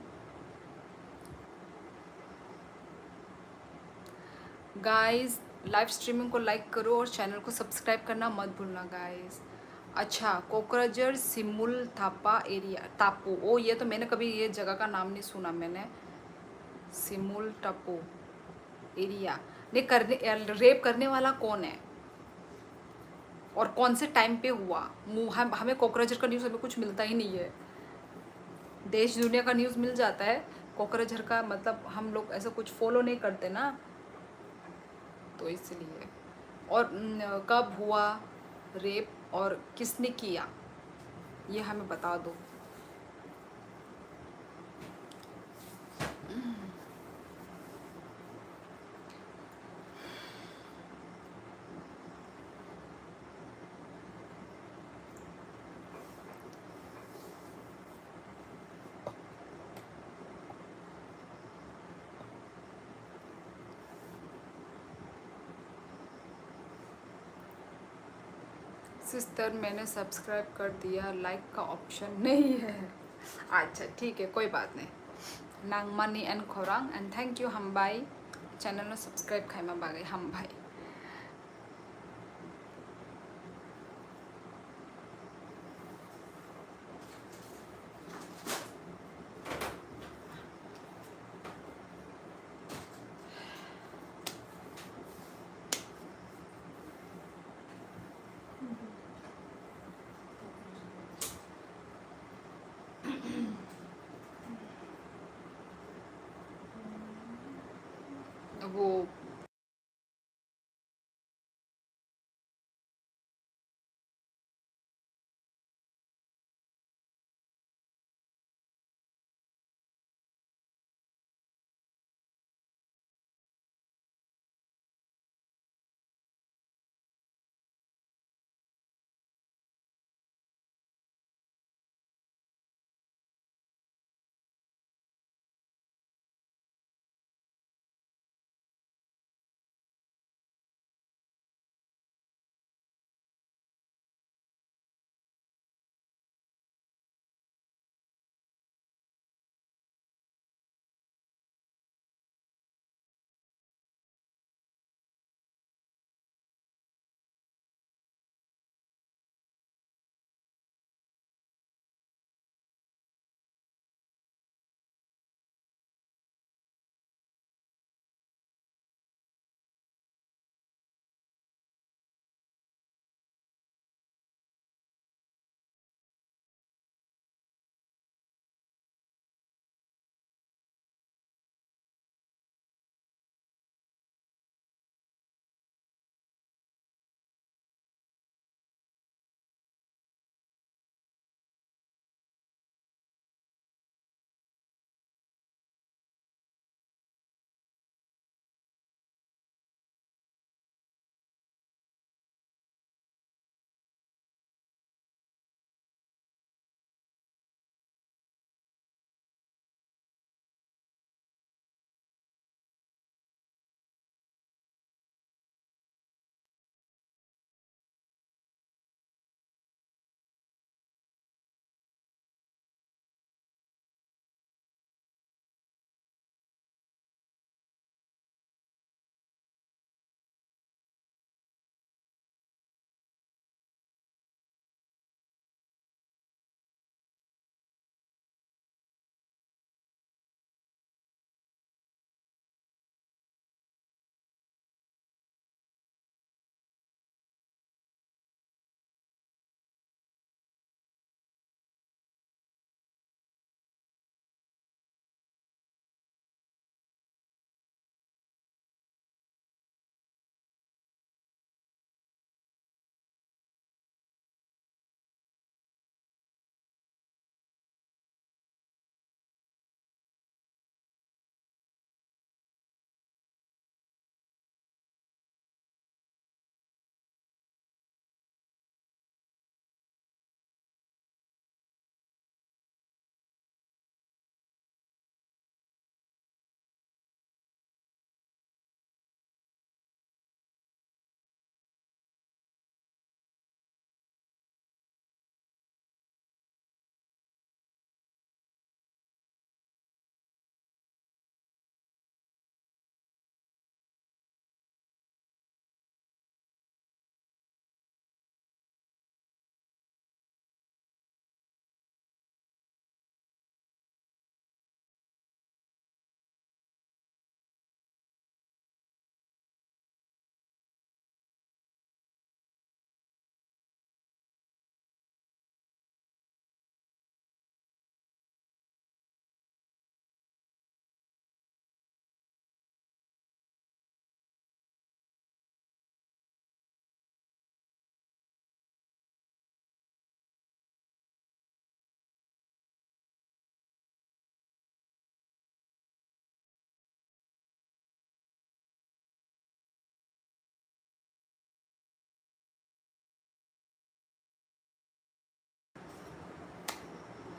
गाइस लाइव स्ट्रीमिंग को लाइक करो और चैनल को सब्सक्राइब करना मत भूलना गाइस। अच्छा, कोकराझार सिमुल थापा एरिया टापू, ओ ये तो मैंने कभी ये जगह का नाम नहीं सुना मैंने। सिमुल टापू एरिया, ने करने रेप करने वाला कौन है और कौन से टाइम पे हुआ? हमें कोकराझार का न्यूज़ हमें कुछ मिलता ही नहीं है। देश दुनिया का न्यूज़ मिल जाता है, कोकराझार का मतलब हम लोग ऐसा कुछ फॉलो नहीं करते ना, तो इसलिए। और कब हुआ रेप और किसने किया, ये हमें बता दो। सिस्टर मैंने सब्सक्राइब कर दिया, लाइक का ऑप्शन नहीं है। अच्छा ठीक है, कोई बात नहीं। नांगमानी and Khorang and thank you हम भाई, चैनल सब्सक्राइब खाइमा बागे हम भाई। वो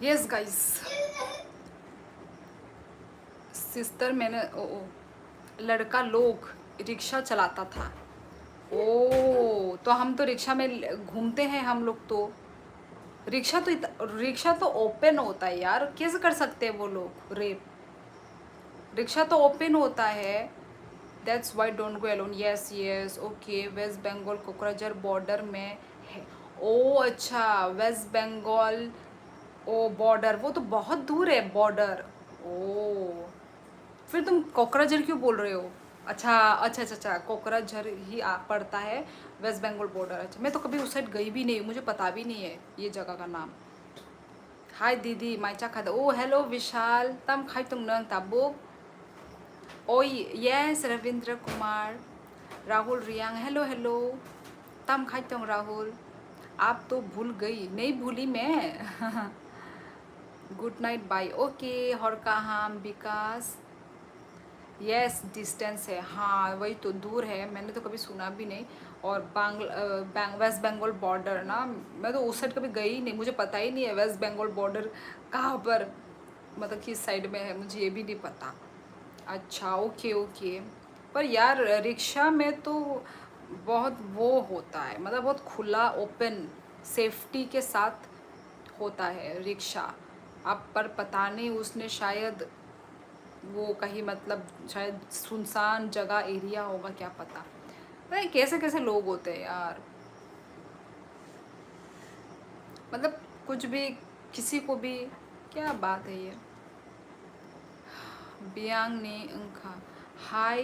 यस गाइस सिस्टर मैंने लड़का लोग रिक्शा चलाता था। ओ तो हम तो रिक्शा में घूमते हैं हम लोग तो। रिक्शा तो ओपन होता है यार, कैसे कर सकते हैं वो लोग रेप। रिक्शा तो ओपन होता है। That's why don't go alone. Yes yes okay. West Bengal Kokrajhar border में है। ओ अच्छा वेस्ट बंगाल। ओ बॉर्डर, वो तो बहुत दूर है बॉर्डर। ओ फिर तुम कोकराझार क्यों बोल रहे हो? अच्छा अच्छा अच्छा अच्छा, कोकराझार ही पड़ता है वेस्ट बंगाल बॉर्डर। अच्छा मैं तो कभी उस साइड गई भी नहीं, मुझे पता भी नहीं है ये जगह का नाम। हाय दीदी माइचा खादा। ओ हेलो विशाल तम खाई तुम नंग ताबुक। ओय yes Ravindra Kumar Rahul Reang hello hello. तम खाई तुम राहुल। आप तो भूल गई। नहीं भूली मैं। Good night bye. ओके और कहाँ विकास। यस डिस्टेंस है, हाँ वही तो दूर है, मैंने तो कभी सुना भी नहीं। और वेस्ट बंगाल बॉर्डर ना, मैं तो उस साइड कभी गई ही नहीं, मुझे पता ही नहीं है वेस्ट बंगाल बॉर्डर कहाँ पर, मतलब किस साइड में है मुझे ये भी नहीं पता। अच्छा ओके ओके। पर यार रिक्शा में तो बहुत वो होता है, मतलब बहुत खुला ओपन सेफ्टी के साथ होता है रिक्शा। अब पर पता नहीं उसने शायद वो कहीं मतलब शायद सुनसान जगह एरिया होगा, क्या पता। पता कैसे कैसे लोग होते हैं यार, मतलब कुछ भी किसी को भी, क्या बात है ये। बियांग ने उनका हाय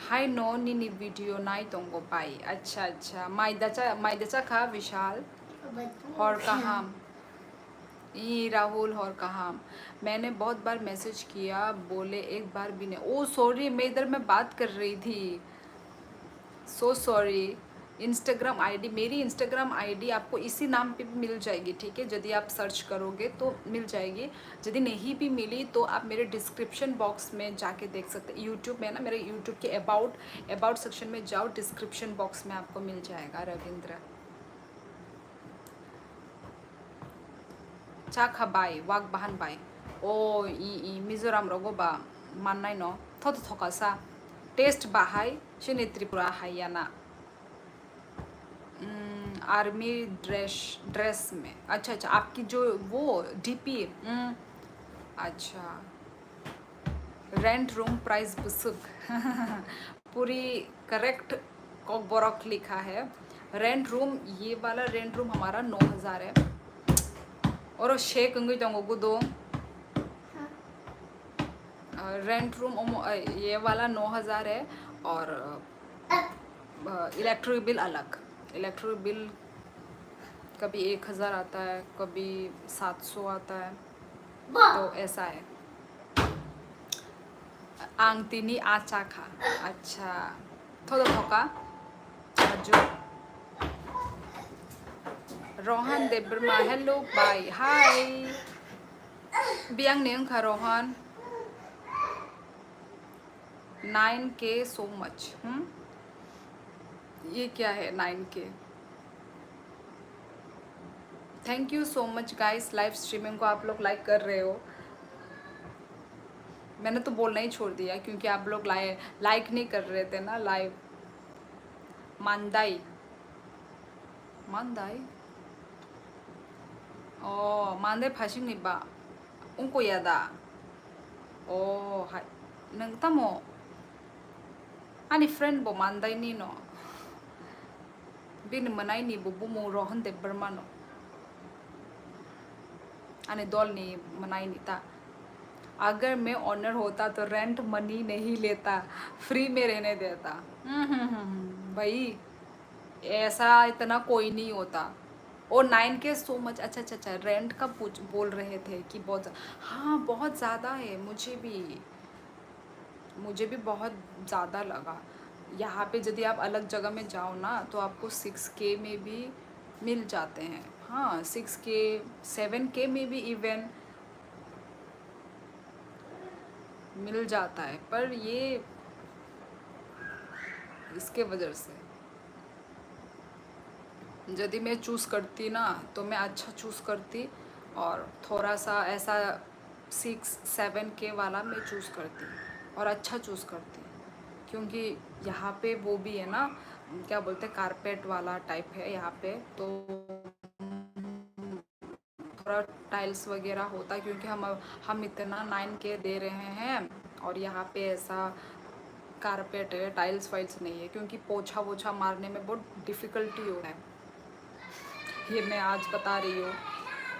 हाय नो नी वीडियो नाई तोंगो बाई। अच्छा अच्छा माइदचा खा विशाल और कहाँ ई राहुल और कहाँ। मैंने बहुत बार मैसेज किया बोले एक बार भी नहीं। ओ सॉरी मैं इधर मैं बात कर रही थी, सो सॉरी। इंस्टाग्राम आईडी, मेरी इंस्टाग्राम आईडी आपको इसी नाम पे भी मिल जाएगी, ठीक है, यदि आप सर्च करोगे तो मिल जाएगी। यदि नहीं भी मिली तो आप मेरे डिस्क्रिप्शन बॉक्स में जाके देख सकते। यूट्यूब में ना, मेरे यूट्यूब के अबाउट सेक्शन में जाओ, डिस्क्रिप्शन बॉक्स में आपको मिल जाएगा। रविंद्र चाखा बाय वाक बहान बाय। ओ ई मिजोराम रगोबा माननाय न थो थकासा टेस्ट बाहाय शनि त्रिपुरा हाइयाना आर्मी ड्रेस में। अच्छा अच्छा आपकी जो वो डीपी। अच्छा रेंट रूम प्राइस बुसुक। पूरी करेक्ट कॉकबोरक लिखा है। रेंट रूम, ये वाला रेंट रूम हमारा 9,000 है। और शेक गुदो रेंट रूम ये वाला 9,000 है। और इलेक्ट्रिक बिल अलग। इलेक्ट्रिक बिल कभी 1,000 आता है, कभी 700 आता है, तो ऐसा है। आंगतीनी आचा खा। अच्छा थोड़ा थोका जो Rohan Debbarma hello bye hi बियांग नेंग खा रोहन 9K सो मच। ये क्या है 9K? Thank you so much guys, live streaming को आप लोग लाइक कर रहे हो। मैंने तो बोलना ही छोड़ दिया क्योंकि आप लोग लाइक नहीं कर रहे थे ना लाइव। मानदाई मानदाई ओ मानदाई फाशिंग निबा उनको यादा ओ हाय नंग तमो आनी फ्रेंड बो मानदाई नी नो बिन मनाई नी बो बुमो रोहन दे बर्मानो आने दौल नी मनाई नी था। अगर मैं ऑनर होता तो रेंट मनी नहीं लेता, फ्री में रहने देता। भाई ऐसा इतना कोई नहीं होता। और 9K सो मच। अच्छा अच्छा अच्छा रेंट का पूछ बोल रहे थे कि बहुत हाँ बहुत ज़्यादा है। मुझे भी बहुत ज़्यादा लगा। यहाँ पे यदि आप अलग जगह में जाओ ना तो आपको 6K में भी मिल जाते हैं। हाँ 6K 7K में भी इवन मिल जाता है। पर ये इसके वजह से यदि मैं चूज़ करती ना तो मैं अच्छा चूज़ करती और थोड़ा सा ऐसा 6-7 के वाला मैं चूज़ करती हूँ, और अच्छा चूज़ करती हूँ, क्योंकि यहाँ पे वो भी है ना, क्या बोलते हैं, कारपेट वाला टाइप है यहाँ पे, तो थोड़ा टाइल्स वगैरह होता है, क्योंकि हम इतना 9K दे रहे हैं, और यहाँ पे ऐसा कारपेट है, टाइल्स वाइल्स नहीं है, क्योंकि पोछा वोछा मारने में बहुत डिफ़िकल्टी हो रहा है। ये मैं आज बता रही हूँ,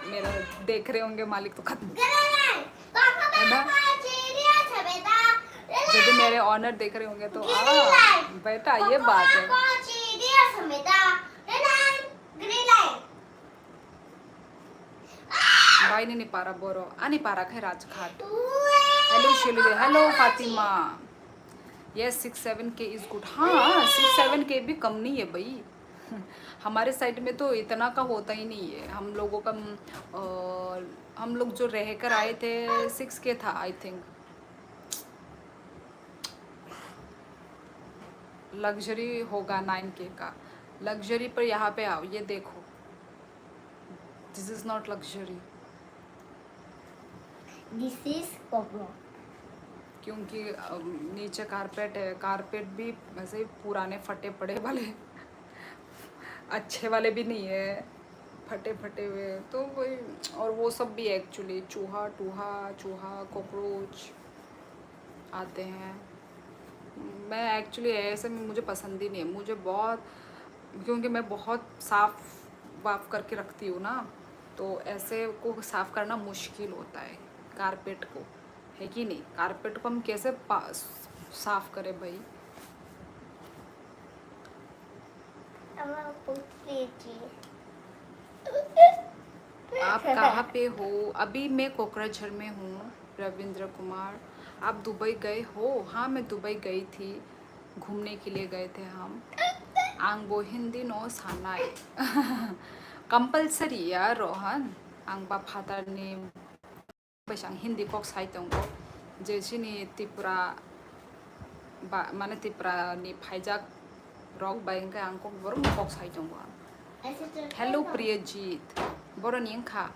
मेरा देख रहे होंगे मालिक तो खत्म है ना, यदि मेरे ऑनर देख रहे होंगे तो बेटा ये बात है। भाई नहीं पा रहा बोरो नहीं पा रहा है Rajghat. Hello Shilu, hello Fatima. Yes 6-7K is good. हाँ 6-7K भी कम नहीं है भाई। हमारे साइड में तो इतना का होता ही नहीं है। हम लोगों का हम लोग जो रह कर आए थे 6K था आई थिंक। लग्जरी होगा 9K का। लग्जरी पर यहाँ पे आओ, ये देखो, this is not luxury, this is cockroach, क्योंकि नीचे कारपेट है। कारपेट भी वैसे ही पुराने फटे पड़े वाले, अच्छे वाले भी नहीं है, फटे फटे हुए, तो वही। और वो सब भी एक्चुअली चूहा कॉकरोच आते हैं। मैं एक्चुअली ऐसे में मुझे पसंद ही नहीं है, मुझे बहुत, क्योंकि मैं बहुत साफ़ वाफ करके रखती हूँ ना, तो ऐसे को साफ़ करना मुश्किल होता है कारपेट को, है कि नहीं। कारपेट को हम कैसे साफ़ करें भाई। आप कहाँ पे हो? अभी मैं कोकराझार में हूँ। रविंद्र कुमार, आप दुबई गए हो? हाँ मैं दुबई गई थी, घूमने के लिए गए थे हम। आंगबो हिंदी नो सानाय कंपलसरी यार रोहन। आंबा फादरनि बेसां हिंदी कक साइतंगो जेसिनि त्रिपुरा माने त्रिपुरानि फाइजाक रक बायंका आंको बरम कक साइतंगो। हेलो प्रियजीत बरनि इंखा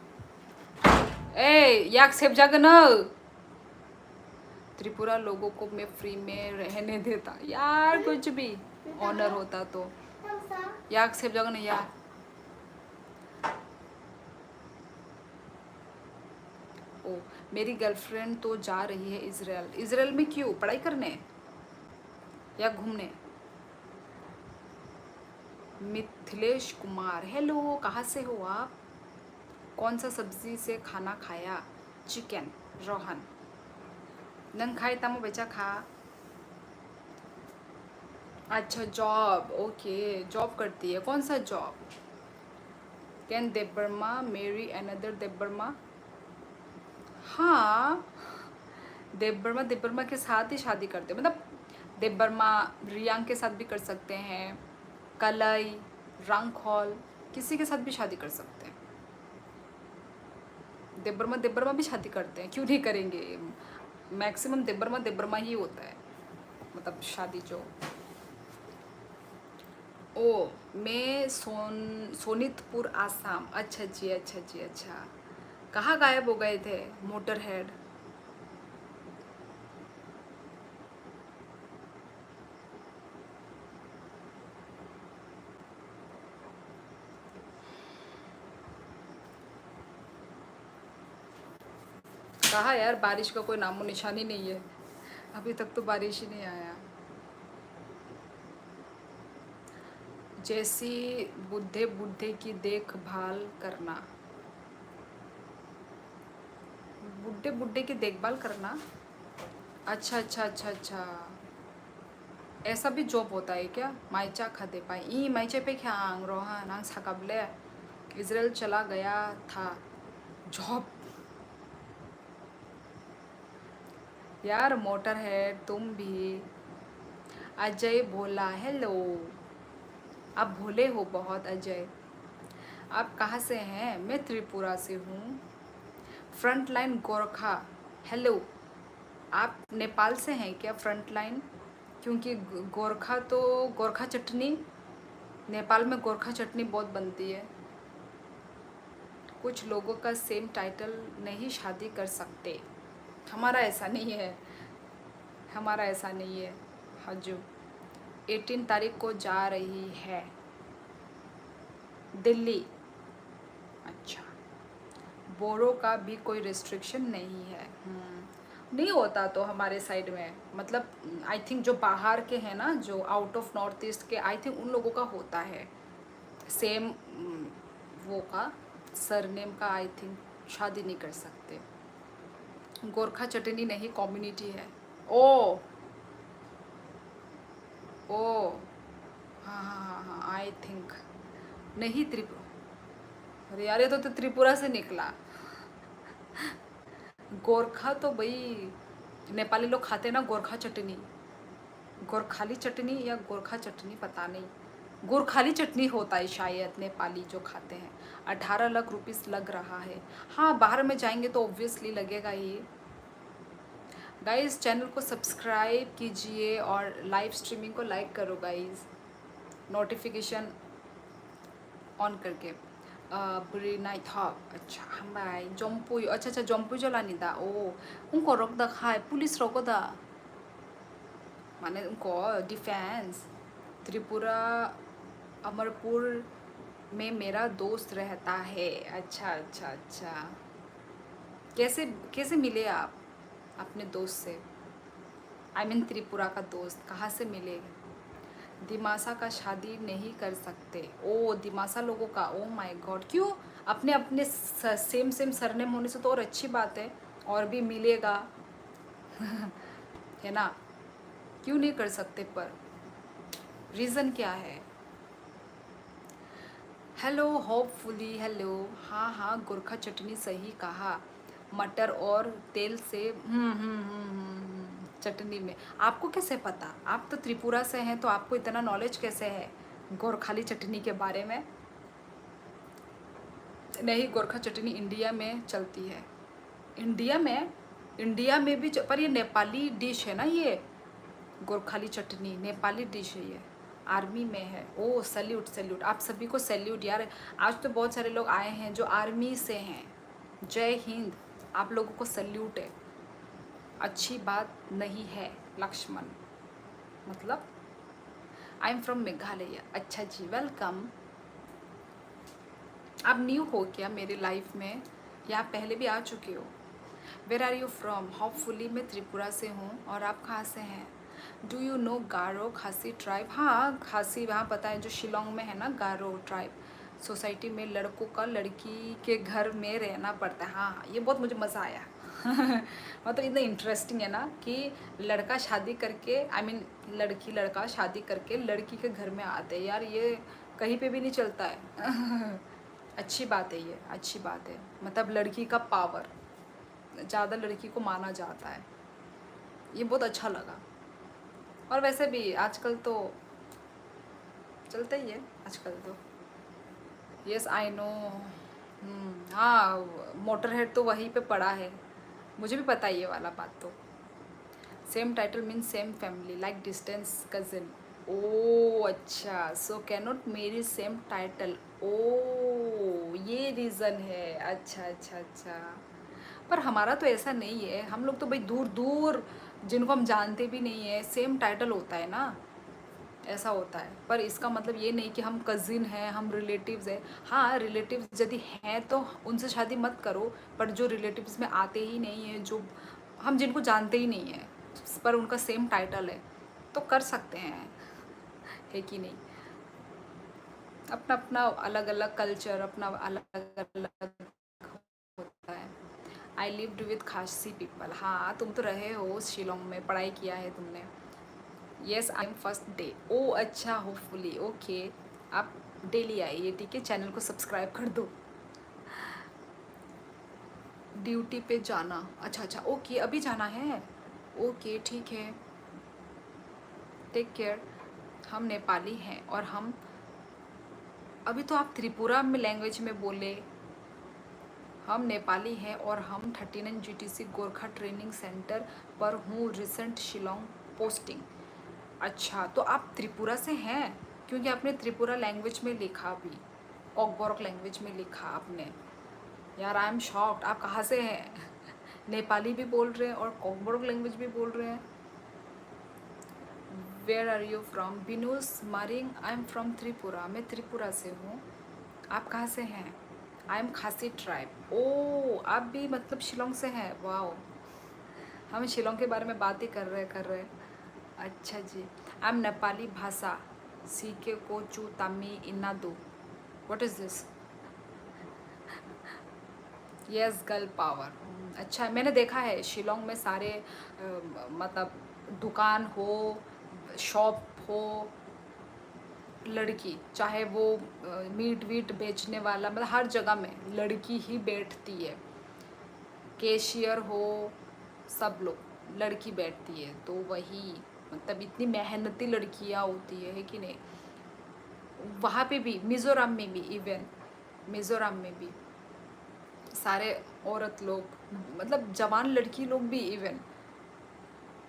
ए याक सेव जागन। त्रिपुरा लोगों को मैं फ्री में रहने देता यार, कुछ भी ऑनर होता तो। याक सेव जागन यार। ओ मेरी गर्लफ्रेंड तो जा रही है इजराइल। इजराइल में क्यों? पढ़ाई करने या घूमने? मिथिलेश कुमार, हेलो, कहाँ से हो आप? कौन सा सब्जी से खाना खाया? चिकन। रोहन नंग खाए तमो बेचा खा। अच्छा जॉब, ओके जॉब करती है। कौन सा जॉब? कैन देबबर्मा मेरी अनदर देबबर्मा? हाँ देबबर्मा के साथ ही शादी करते हैं, मतलब देबबर्मा रियांग के साथ भी कर सकते हैं, कलई रंगखॉल किसी के साथ भी शादी कर सकते हैं। देबबर्मा भी शादी करते हैं, क्यों नहीं करेंगे। मैक्सिमम देबबर्मा ही होता है, मतलब शादी जो। ओ मैं सोनितपुर आसाम। अच्छा जी अच्छा जी अच्छा। कहाँ गायब हो गए थे मोटर हेड? कहा यार, बारिश का कोई नामो निशान ही नहीं है, अभी तक तो बारिश ही नहीं आया। जैसी बुढ़े बुढ़े की देखभाल करना। बुढ़े बुढ़े की देखभाल करना? अच्छा अच्छा अच्छा अच्छा, ऐसा भी जॉब होता है क्या? माइचा खादे पाई ई माइचे पे क्या रोहन आंग साकाबले इजराइल चला गया था जॉब। यार मोटर है तुम भी। अजय भोला, हेलो, आप भोले हो बहुत अजय। आप कहाँ से हैं? मैं त्रिपुरा से हूँ। फ्रंट लाइन गोरखा, हेलो, आप नेपाल से हैं क्या? फ्रंट लाइन, क्योंकि गोरखा तो गोरखा चटनी, नेपाल में गोरखा चटनी बहुत बनती है। कुछ लोगों का सेम टाइटल नहीं शादी कर सकते। हमारा ऐसा नहीं है, हमारा ऐसा नहीं है। हजू 18 तारीख को जा रही है दिल्ली। अच्छा, बोरो का भी कोई रिस्ट्रिक्शन नहीं है। नहीं होता तो हमारे साइड में, मतलब आई थिंक जो बाहर के हैं ना, जो आउट ऑफ नॉर्थ ईस्ट के, आई थिंक उन लोगों का होता है सेम वो का सरनेम का, आई थिंक शादी नहीं कर सकते। गोरखा चटनी नहीं कम्युनिटी है। ओ ओ हाँ हाँ हाँ हाँ, आई थिंक नहीं त्रिपुरा। अरे यार, ये तो त्रिपुरा से निकला। गोरखा तो भाई नेपाली लोग खाते हैं ना गोरखा चटनी, गोरखाली चटनी या गोरखा चटनी पता नहीं, गोरखाली चटनी होता है शायद नेपाली जो खाते हैं। 18 लाख रुपीस लग रहा है। हाँ, बाहर में जाएंगे तो ऑब्वियसली लगेगा ही। गाइस, चैनल को सब्सक्राइब कीजिए और लाइव स्ट्रीमिंग को लाइक करो गाइस, नोटिफिकेशन ऑन करके। बुरी नाइट था। अच्छा हमारे जम्पुई, अच्छा अच्छा जम्पुई जलानिदा। ओ उनको रोक दा खाए पुलिस रोको दा, माने उनको डिफेंस। त्रिपुरा अमरपुर में मेरा दोस्त रहता है। अच्छा अच्छा अच्छा, कैसे कैसे मिले आप अपने दोस्त से? आई मीन त्रिपुरा का दोस्त कहाँ से मिले? दिमासा का शादी नहीं कर सकते। ओ दिमासा लोगों का, ओ माय गॉड, क्यों? अपने अपने सेम सेम सरनेम होने से तो और अच्छी बात है, और भी मिलेगा। है ना, क्यों नहीं कर सकते? पर रीज़न क्या है? Hello hopefully, hello. हाँ हाँ, गोरखा चटनी सही कहा, मटर और तेल से। चटनी में। आपको कैसे पता? आप तो त्रिपुरा से हैं, तो आपको इतना नॉलेज कैसे है गोरखाली चटनी के बारे में? नहीं, गोरखा चटनी इंडिया में चलती है। इंडिया में भी पर ये नेपाली डिश है ना, ये गोरखाली चटनी नेपाली डिश है ये, आर्मी में है। ओ सैल्यूट सैल्यूट, आप सभी को सैल्यूट यार। आज तो बहुत सारे लोग आए हैं जो आर्मी से हैं। जय हिंद, आप लोगों को सैल्यूट है। अच्छी बात नहीं है लक्ष्मण, मतलब आई एम फ्रॉम मेघालय। अच्छा जी, वेलकम। आप न्यू हो क्या मेरे लाइफ में, या आप पहले भी आ चुके हो? Where are you from? Hopefully मैं त्रिपुरा से हूँ, और आप कहाँ से हैं? डू यू नो गारो खासी ट्राइब? हाँ, खासी वहाँ पता है, जो शिलोंग में है ना, गारो ट्राइब। सोसाइटी में लड़कों का लड़की के घर में रहना पड़ता है। हाँ, ये बहुत मुझे मज़ा आया। मतलब इतना इंटरेस्टिंग है ना कि लड़का शादी करके, आई मीन लड़की लड़का शादी करके लड़की के घर में आते हैं। यार ये कहीं पे भी नहीं चलता है। अच्छी बात है ये, अच्छी बात है। मतलब लड़की का पावर, ज़्यादा लड़की को माना जाता है, ये बहुत अच्छा लगा। और वैसे भी आजकल तो चलता ही है आजकल तो। Yes I know. हाँ, मोटर हेड तो वहीं पे पड़ा है, मुझे भी पता है ये वाला बात तो। Same title mean same family like distance cousin. Oh अच्छा, so can not marry same title. Oh ये रीज़न है। अच्छा अच्छा अच्छा, पर हमारा तो ऐसा नहीं है। हम लोग तो भाई दूर दूर जिनको हम जानते भी नहीं है, सेम टाइटल होता है ना, ऐसा होता है। पर इसका मतलब ये नहीं कि हम कज़िन हैं, हम रिलेटिव्स हैं। हाँ, रिलेटिव्स यदि हैं तो उनसे शादी मत करो, पर जो रिलेटिव्स में आते ही नहीं है, जो हम जिनको जानते ही नहीं है, पर उनका सेम टाइटल है, तो कर सकते हैं, है कि नहीं? अपना अपना अलग अलग कल्चर, अपना अलग अलग होता है। आई लिव्ड विद खासी पीपल। हाँ, तुम तो रहे हो शिलोंग में, पढ़ाई किया है तुमने। Yes I am first day. Oh अच्छा, होपफुली ओके। आप डेली आइए, ठीक है? चैनल को सब्सक्राइब कर दो। ड्यूटी पे जाना, अच्छा अच्छा ओके, अभी जाना है। ओके ठीक है, टेक केयर। हम नेपाली हैं, और हम अभी तो आप त्रिपुरा में लैंग्वेज में बोले। हम नेपाली हैं और हम 39 GTC गोरखा ट्रेनिंग सेंटर पर हूँ, रिसेंट शिलोंग पोस्टिंग। अच्छा, तो आप त्रिपुरा से हैं, क्योंकि आपने त्रिपुरा लैंग्वेज में लिखा, अभी कॉकबोरक लैंग्वेज में लिखा आपने। यार आई एम शॉक्ड, आप कहाँ से हैं? नेपाली भी बोल रहे हैं और कोकबोरोक लैंग्वेज भी बोल रहे हैं। Where are you from? बिनूस मारिंग, आई एम फ्रॉम त्रिपुरा, मैं त्रिपुरा से हूँ। आप कहाँ से हैं? आई एम खासी ट्राइब। ओ, आप भी मतलब शिलोंग से हैं? वाओ, हम शिलोंग के बारे में बात ही कर रहे हैं। अच्छा जी। आई एम नेपाली भाषा सीखे को चू तामी इनादू। What is this? Yes, girl power. अच्छा है, मैंने देखा है शिलोंग में सारे मतलब दुकान हो, शॉप हो, लड़की, चाहे वो मीट वीट बेचने वाला, मतलब हर जगह में लड़की ही बैठती है। कैशियर हो, सब लोग लड़की बैठती है। तो वही मतलब इतनी मेहनती लड़कियां होती है कि नहीं? वहाँ पे भी, मिज़ोरम में भी, इवन मिज़ोरम में भी सारे औरत लोग, मतलब जवान लड़की लोग भी इवन।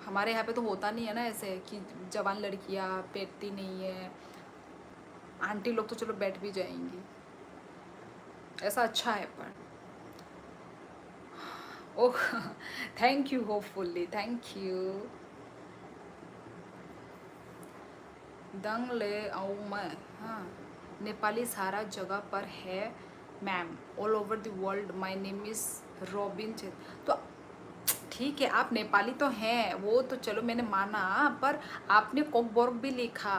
हमारे यहाँ पे तो होता नहीं है ना ऐसे कि जवान लड़कियाँ बैठती नहीं है। आंटी लोग तो चलो बैठ भी जाएंगी, ऐसा अच्छा है। पर oh, thank you, hopefully, thank you. दंग ले आऊँ मैं? हाँ, नेपाली सारा जगह पर है ma'am, all over the world. My name is robin चेत। तो ठीक है, आप नेपाली तो हैं, वो तो चलो मैंने माना, पर आपने कोकबोरोक भी लिखा।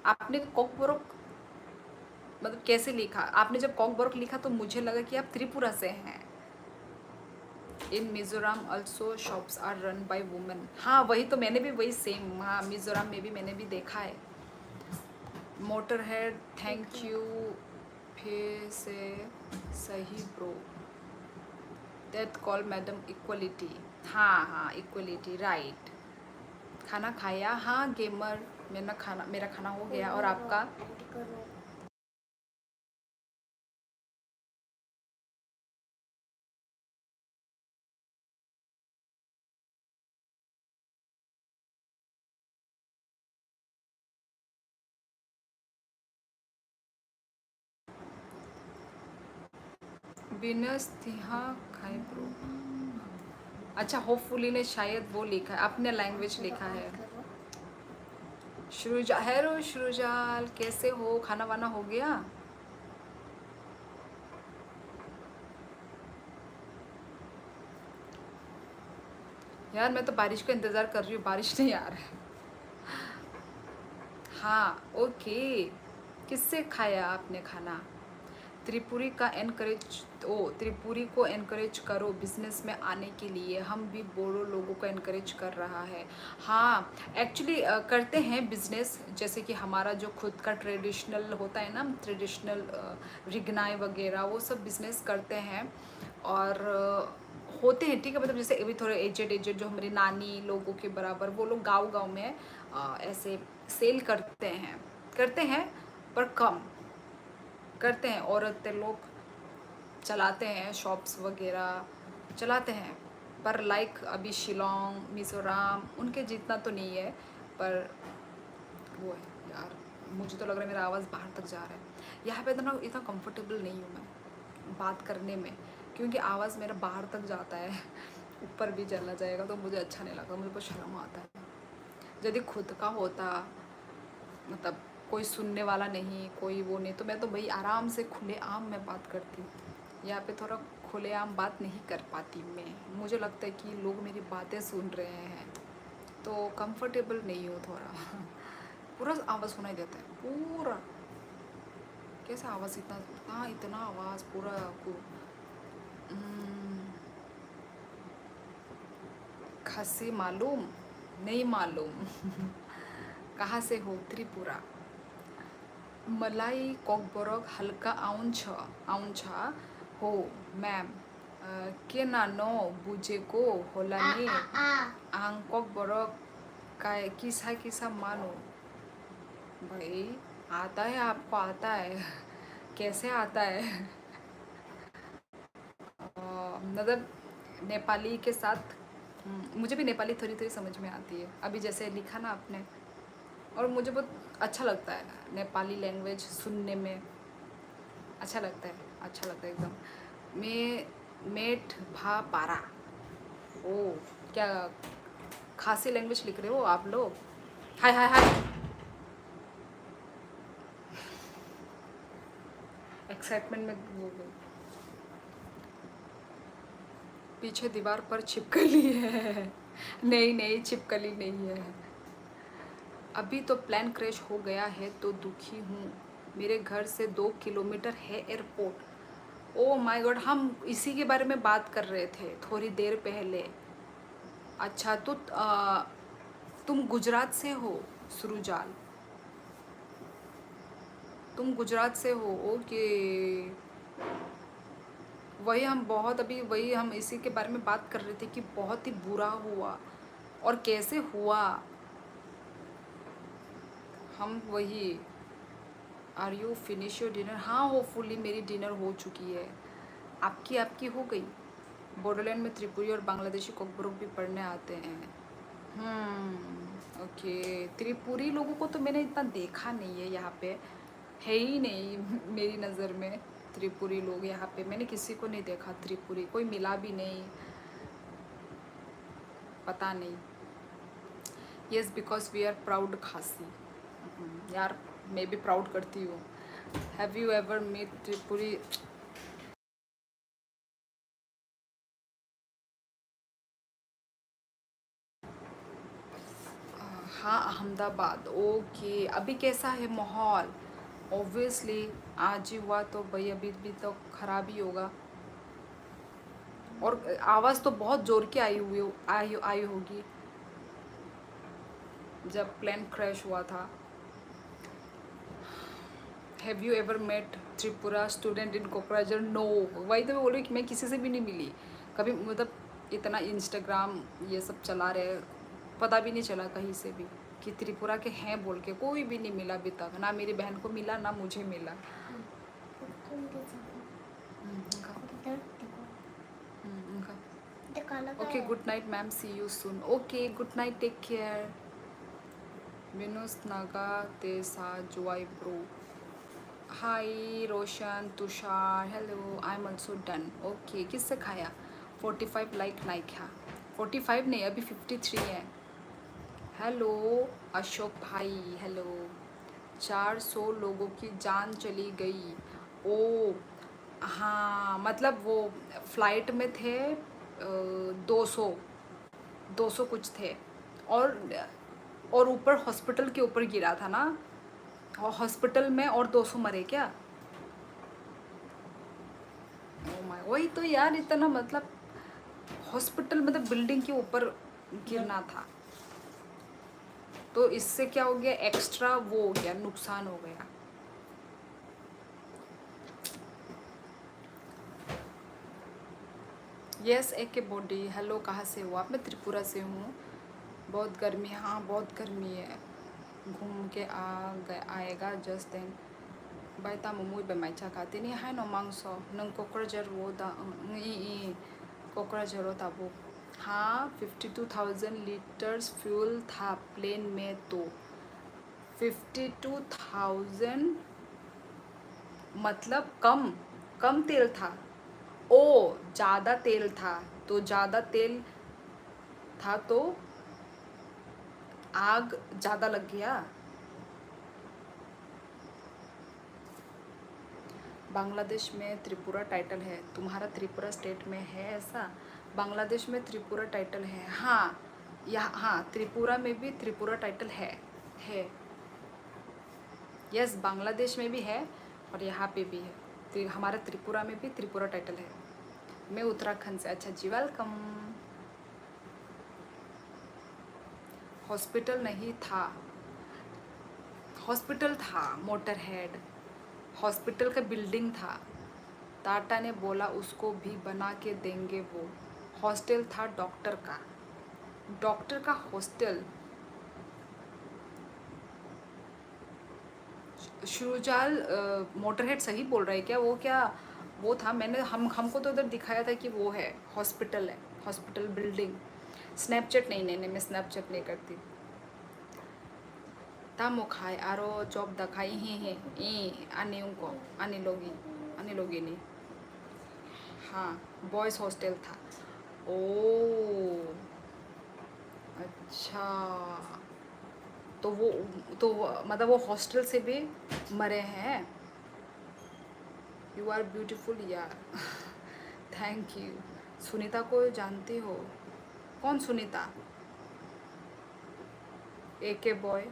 आपने कोकबोरोक मतलब कैसे लिखा? आपने जब कोकबोरोक लिखा तो मुझे लगा कि आप त्रिपुरा से हैं। In Mizoram also shops are run by women. हाँ, वही तो मैंने भी वही सेम, हाँ मिज़ोरम में भी मैंने भी देखा है। Motor head, thank you. फिर से सही bro, that call madam equality. हाँ हाँ, इक्वलिटी, राइट। खाना खाया? हाँ गेमर, मेरा खाना हो गया। और आपका? ऐड करो। बिनस तिहा खाए ब्रो। अच्छा, होपफुली ने शायद वो लिखा है, अपने लैंग्वेज लिखा है। ऐड करो। श्रुजा, हेलो श्रुजाल, कैसे हो? खाना वाना हो गया? यार मैं तो बारिश का इंतज़ार कर रही हूँ, बारिश नहीं आ रहा है। हाँ ओके, किससे खाया आपने खाना? त्रिपुरी का एनकरेज, ओ त्रिपुरी को एनकरेज करो बिजनेस में आने के लिए। हम भी बोड़ो लोगों को एनकरेज कर रहा है। हाँ एक्चुअली करते हैं बिजनेस, जैसे कि हमारा जो खुद का ट्रेडिशनल होता है ना, ट्रेडिशनल रिगनाई वगैरह, वो सब बिजनेस करते हैं। और होते हैं, ठीक है, मतलब जैसे अभी थोड़े एजेड एजेड जो हमारी नानी लोगों के बराबर, वो लोग गांव गांव में ऐसे सेल करते हैं, पर कम करते हैं। औरतें लोग चलाते हैं, शॉप्स वगैरह चलाते हैं, पर लाइक अभी शिलोंग मिज़ोरम उनके जितना तो नहीं है। पर वो है यार, मुझे तो लग रहा है मेरा आवाज़ बाहर तक जा रहा है। यहाँ पे तो ना इतना कंफर्टेबल नहीं हूँ मैं बात करने में, क्योंकि आवाज़ मेरा बाहर तक जाता है। ऊपर भी चला जाएगा तो मुझे अच्छा नहीं लगता, मुझे बहुत शर्म आता है। यदि खुद का होता, मतलब कोई सुनने वाला नहीं, कोई वो नहीं, तो मैं तो भाई आराम से खुले आम में बात करती। यहाँ पे थोड़ा खुलेआम बात नहीं कर पाती मैं, मुझे लगता है कि लोग मेरी बातें सुन रहे हैं, तो कंफर्टेबल नहीं हूँ थोड़ा। पूरा आवाज़ सुनाई देता है पूरा। कैसा आवाज़, इतना इतना आवाज़ पूरा आपको। खसी मालूम नहीं मालूम। कहाँ से हो? त्रिपुरा। मलाई कोकबोरोक हल्का आउंछा हो मैम। के नानो बुझेको होला आ नि आ आ आं कोकबोरोक का किसा किसा मानो। भाई आता है, आपको आता है? कैसे आता है? मतलब नेपाली के साथ मुझे भी नेपाली थोड़ी थोड़ी समझ में आती है, अभी जैसे लिखा ना आपने। और मुझे बहुत अच्छा लगता है नेपाली लैंग्वेज सुनने में, अच्छा लगता है एकदम। मेट भा पारा। ओ, क्या खासी लैंग्वेज लिख रहे हो आप लोग? हाय हाय हाय। एक्साइटमेंट में वो पीछे दीवार पर छिपकली है। नहीं नहीं, छिपकली नहीं है। अभी तो प्लान क्रैश हो गया है तो दुखी हूँ। मेरे घर से 2 किलोमीटर है एयरपोर्ट। ओ माय गॉड, हम इसी के बारे में बात कर रहे थे थोड़ी देर पहले। अच्छा, तो तुम गुजरात से हो सुरुजाल? तुम गुजरात से हो, ओके। वही हम बहुत अभी वही हम इसी के बारे में बात कर रहे थे कि बहुत ही बुरा हुआ और कैसे हुआ। हम वही, are you finish your dinner? हाँ, होपफुली मेरी डिनर हो चुकी है। आपकी आपकी हो गई? बॉर्डरलैंड में त्रिपुरी और बांग्लादेशी कोकबरोक भी पढ़ने आते हैं। ओके। त्रिपुरी लोगों को तो मैंने इतना देखा नहीं है यहाँ पे, है ही नहीं मेरी नज़र में। त्रिपुरी लोग यहाँ पे मैंने किसी को नहीं देखा, त्रिपुरी कोई मिला भी नहीं, पता नहीं। Yes, because we are proud Khasi. यार, मैं भी प्राउड करती हूँ। Have you ever meet Tripuri? हाँ, अहमदाबाद। ओके, अभी कैसा है माहौल? ऑब्वियसली आज ही हुआ तो भाई अभी भी तो खराब ही होगा। और आवाज़ तो बहुत ज़ोर की आई होगी जब प्लेन क्रैश हुआ था। Have you ever met Tripura student in Kokrajhar? No. वही तो मैं बोल रही हूँ कि मैं किसी से भी नहीं मिली कभी, मतलब इतना इंस्टाग्राम ये सब चला रहे, पता भी नहीं चला कहीं से भी कि त्रिपुरा के हैं बोल के। कोई भी नहीं मिला अभी तक, ना मेरी बहन को मिला ना मुझे मिला। Okay, good night ma'am, see you soon. Okay, good night, take care. विनुस नागा तेसा जुआई bro. Hi Roshan, Tushar, hello, I am also done. Okay, किससे खाया? 45 लाइक है। 45 नहीं, अभी 53 है। हेलो अशोक भाई, हेलो। 400 लोगों की जान चली गई। ओ हाँ, मतलब वो फ्लाइट में थे 200 कुछ थे। और ऊपर हॉस्पिटल के ऊपर गिरा था ना, और हॉस्पिटल में और 200 मरे क्या? ओ माय, वही तो यार, इतना मतलब हॉस्पिटल मतलब बिल्डिंग के ऊपर गिरना था, तो इससे क्या हो गया, एक्स्ट्रा वो हो गया, नुकसान हो गया। यस, एक के बॉडी। हेलो, कहाँ से हो आप? मैं त्रिपुरा से हूँ। बहुत गर्मी, हाँ बहुत गर्मी है। घूम के आएगा जस्ट देन। बाय तामुमुई बेमाइचा खाते नहीं है नो मांगसो नंग क'क्राझार वो दा क'क्राझार ताबो। हाँ, 52,000 लीटर्स फ्यूल था प्लेन में, तो 52,000 मतलब कम तेल था। ओ, ज़्यादा तेल था, तो ज़्यादा तेल था तो आग ज़्यादा लग गया। बांग्लादेश में त्रिपुरा टाइटल है, तुम्हारा त्रिपुरा स्टेट में है ऐसा? बांग्लादेश में त्रिपुरा टाइटल है, हाँ। हाँ, त्रिपुरा में भी त्रिपुरा टाइटल है। यस, बांग्लादेश में भी है और यहाँ पे भी है। तो हमारा त्रिपुरा में भी त्रिपुरा टाइटल है। मैं उत्तराखंड से। अच्छा जी, वेलकम। हॉस्पिटल नहीं था, हॉस्पिटल था, मोटर हेड हॉस्पिटल का बिल्डिंग था। टाटा ने बोला उसको भी बना के देंगे वो। हॉस्टल था डॉक्टर का हॉस्टल। शुजाल मोटरहेड सही बोल रहा है क्या? वो क्या वो था? मैंने हमको तो उधर दिखाया था कि वो है, हॉस्पिटल है, हॉस्पिटल बिल्डिंग। स्नैपचैट नहीं, मैं स्नैपचैट नहीं करती। तामो खाए आरो जॉब दखाई ही है ई आने उनको आने लोगी नहीं। हाँ, बॉयज़ हॉस्टल था। ओह! अच्छा, तो मतलब वो हॉस्टल से भी मरे हैं। यू आर ब्यूटीफुल यार। Thank you. सुनीता को जानती हो? कौन Sunita? AK boy,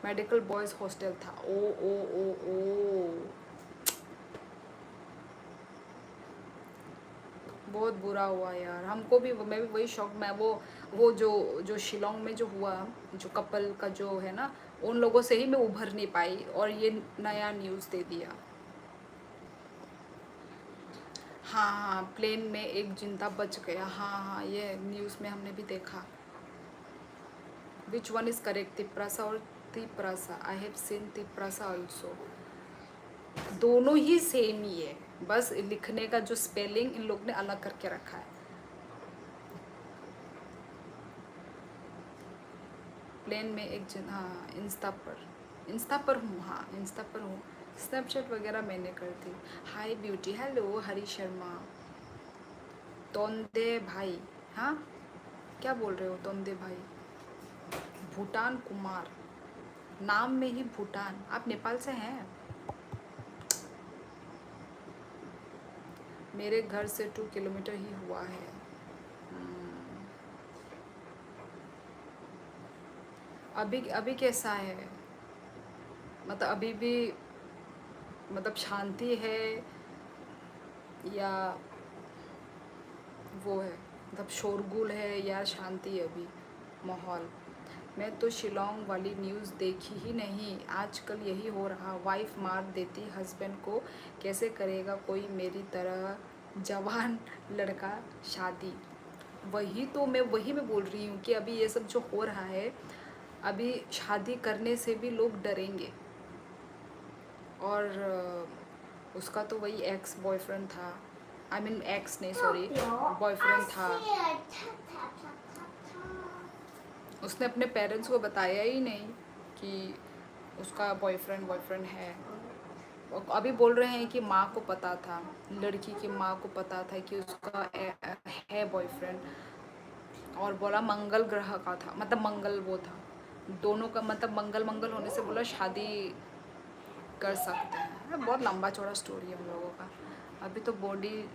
medical boys hostel था। ओ ओ ओ ओ, बहुत बुरा हुआ यार। हमको भी, मैं भी वही शौक, मैं वो जो शिलोंग में जो हुआ, जो कपल का जो है ना, उन लोगों से ही मैं उभर नहीं पाई और ये नया न्यूज़ दे दिया। हाँ हाँ, प्लेन में एक जिंदा बच गया। हाँ हाँ, ये न्यूज़ में हमने भी देखा। Which one is correct, Tiprasa और Tiprasa? I have seen Tiprasa also. दोनों ही सेम ही है, बस लिखने का जो स्पेलिंग इन लोग ने अलग करके रखा है। प्लेन में एक जन, हाँ, इंस्टा पर हूँ, हाँ इंस्टा पर हूँ। स्नैपचैट वगैरह मैंने करती। हाय ब्यूटी, हेलो हरी शर्मा। तोंदे भाई, हाँ क्या बोल रहे हो तोंदे भाई? भूटान कुमार, नाम में ही भूटान। आप नेपाल से हैं? मेरे घर से 2 किलोमीटर ही हुआ है। हम्म, अभी अभी कैसा है? मतलब अभी भी, मतलब शांति है या वो है, मतलब शोरगुल है या शांति है अभी माहौल? मैं तो शिलोंग वाली न्यूज़ देखी ही नहीं। आजकल यही हो रहा, वाइफ मार देती हस्बैंड को, कैसे करेगा कोई मेरी तरह जवान लड़का शादी? वही मैं बोल रही हूँ कि अभी ये सब जो हो रहा है, अभी शादी करने से भी लोग डरेंगे। और उसका तो वही एक्स बॉयफ्रेंड था, आई मीन एक्स नहीं, सॉरी, बॉयफ्रेंड था। उसने अपने पेरेंट्स को बताया ही नहीं कि उसका बॉयफ्रेंड है। और अभी बोल रहे हैं कि माँ को पता था, लड़की की माँ को पता था कि उसका है बॉयफ्रेंड, और बोला मंगल ग्रह का था, मतलब मंगल वो था दोनों का, मतलब मंगल मंगल होने से बोला शादी कर सकते हैं। बहुत लंबा चौड़ा स्टोरी है हम लोगों का। अभी तो बॉडी,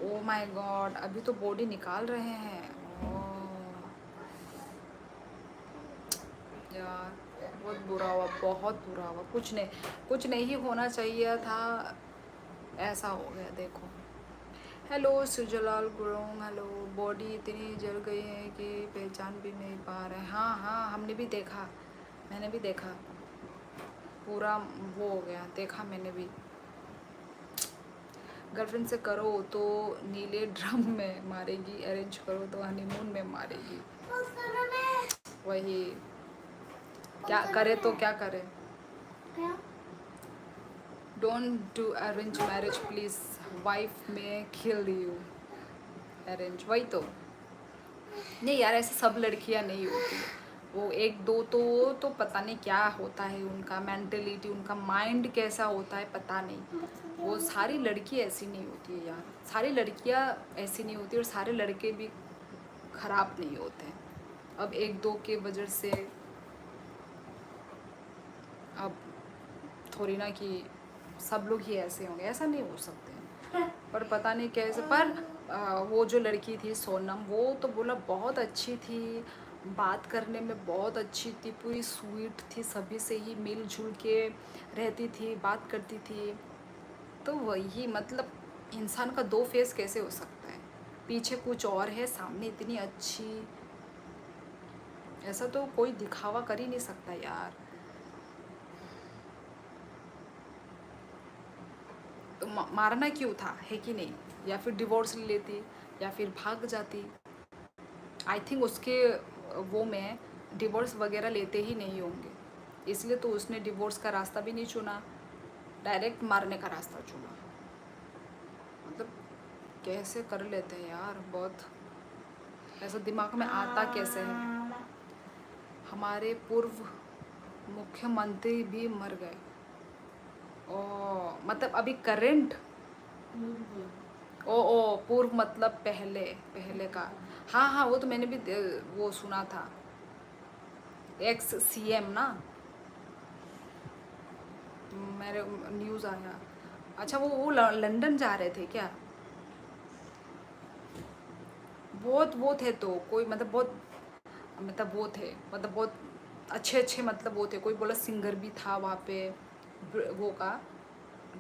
ओ माय गॉड, अभी तो बॉडी निकाल रहे हैं। ओह यार, बहुत बुरा हुआ, बहुत बुरा हुआ। कुछ नहीं होना चाहिए था, ऐसा हो गया देखो। Hello Sujalal Gurung, hello. Body इतनी जल गई है कि पहचान भी नहीं पा रहे। हाँ हाँ, हमने भी देखा, मैंने भी देखा, पूरा वो हो गया, देखा मैंने भी। गर्लफ्रेंड से करो तो नीले ड्रम में मारेगी, अरेंज करो तो हनीमून में मारेगी। वही, क्या करे तो क्या करे? Don't do arrange marriage please, wife में किल यू। अरेंज, वही नहीं यार, ऐसे सब लड़कियां नहीं होती। वो एक दो तो पता नहीं क्या होता है उनका मेंटेलिटी, उनका माइंड कैसा होता है पता नहीं। वो सारी लड़की ऐसी नहीं होती है यार, सारी लड़कियां ऐसी नहीं होती और सारे लड़के भी खराब नहीं होते हैं। अब एक दो के वजह से अब थोड़ी ना कि सब लोग ही ऐसे होंगे, ऐसा नहीं हो सकते हैं। पर पता नहीं कैसे, पर वो जो लड़की थी सोनम, वो तो बोला बहुत अच्छी थी, बात करने में बहुत अच्छी थी, पूरी स्वीट थी, सभी से ही मिलजुल के रहती थी, बात करती थी। तो वही मतलब, इंसान का दो फेस कैसे हो सकता है? पीछे कुछ और है, सामने इतनी अच्छी। ऐसा तो कोई दिखावा कर ही नहीं सकता यार। तो मारना क्यों था, है कि नहीं? या फिर डिवोर्स ले लेती, या फिर भाग जाती। आई थिंक उसके वो में डिवोर्स वगैरह लेते ही नहीं होंगे, इसलिए तो उसने डिवोर्स का रास्ता भी नहीं चुना, डायरेक्ट मारने का रास्ता चुना। मतलब कैसे कर लेते हैं यार, बहुत ऐसा दिमाग में आता कैसे है? हमारे पूर्व मुख्यमंत्री भी मर गए। ओ मतलब अभी करंट ओ ओ पूर्व मतलब पहले, पहले का। हाँ हाँ, वो तो मैंने भी वो सुना था, एक्स सीएम ना, मेरे न्यूज़ आया। अच्छा वो लंदन जा रहे थे क्या? बहुत वो थे तो कोई मतलब बहुत, मतलब वो थे, मतलब बहुत अच्छे अच्छे, मतलब वो थे, कोई बोला सिंगर भी था वहाँ पे, वो का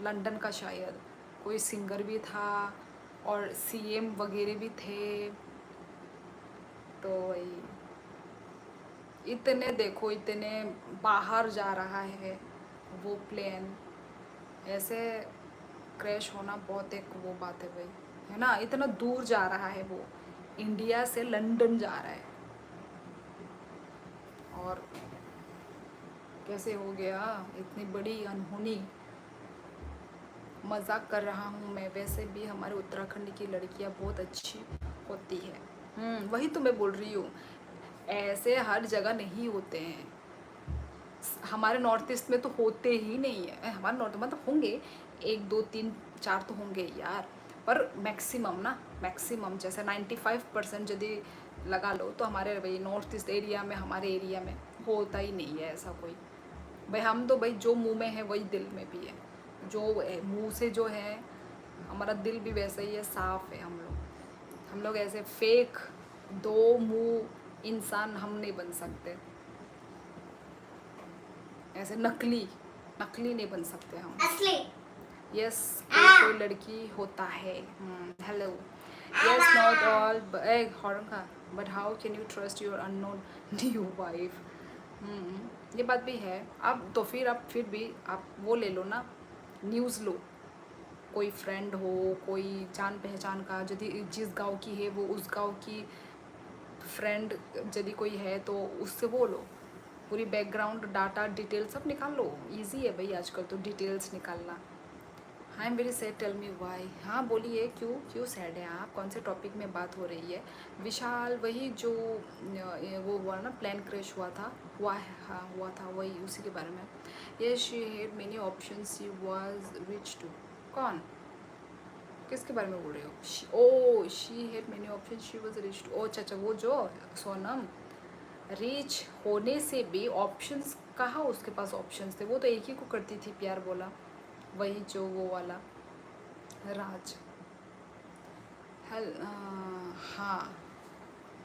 लंदन का शायद, कोई सिंगर भी था और सीएम वगैरह भी थे। तो वही, इतने देखो, इतने बाहर जा रहा है वो प्लेन, ऐसे क्रैश होना बहुत एक वो बात है भाई, है ना, इतना दूर जा रहा है वो, इंडिया से लंदन जा रहा है, और कैसे हो गया, इतनी बड़ी अनहोनी। मजाक कर रहा हूँ मैं, वैसे भी हमारे उत्तराखंड की लड़कियाँ बहुत अच्छी होती है। वही तो मैं बोल रही हूँ, ऐसे हर जगह नहीं होते हैं, हमारे नॉर्थ ईस्ट में तो होते ही नहीं है, हमारे नॉर्थ मतलब होंगे, एक दो तीन चार तो होंगे यार, पर मैक्सिमम ना, मैक्सिमम जैसे 95% यदि लगा लो तो हमारे भाई नॉर्थ ईस्ट एरिया में, हमारे एरिया में होता ही नहीं है ऐसा कोई। भाई हम तो भाई जो मुंह में है वही दिल में भी है, जो मुंह से जो है, हमारा दिल भी वैसा ही है, साफ है हम लोग ऐसे फेक दो मुंह इंसान हम नहीं बन सकते, ऐसे नकली नकली नहीं बन सकते हम। असली। यस, कोई कोई लड़की होता है। Hello, yes not all horn का, but how can you trust your unknown new wife. ये बात भी है। अब तो फिर आप फिर भी आप वो ले लो ना, न्यूज़ लो, कोई फ्रेंड हो, कोई जान पहचान का, यदि जिस गांव की है वो उस गांव की फ्रेंड यदि कोई है तो उससे वो लो, पूरी बैकग्राउंड डाटा डिटेल सब निकाल लो, इजी है भाई आजकल तो डिटेल्स निकालना। I am very sad, tell me why. हाँ बोलिए, क्यों क्यों सैड है आप, कौन से टॉपिक में बात हो रही है? विशाल, वही जो वो हुआ ना, प्लान क्रैश हुआ था, हुआ है, हाँ हुआ था, वही उसी के बारे में। ये she had many option, she was rich too. कौन, किसके बारे में बोल रहे हो? Oh she had many option, she was rich too, oh अच्छा अच्छा, वो जो सोनम, रिच होने से भी ऑप्शंस कहाँ उसके पास ऑप्शंस थे, वो तो एक ही को करती थी प्यार बोला, वही जो वो वाला राज। हेल हाँ,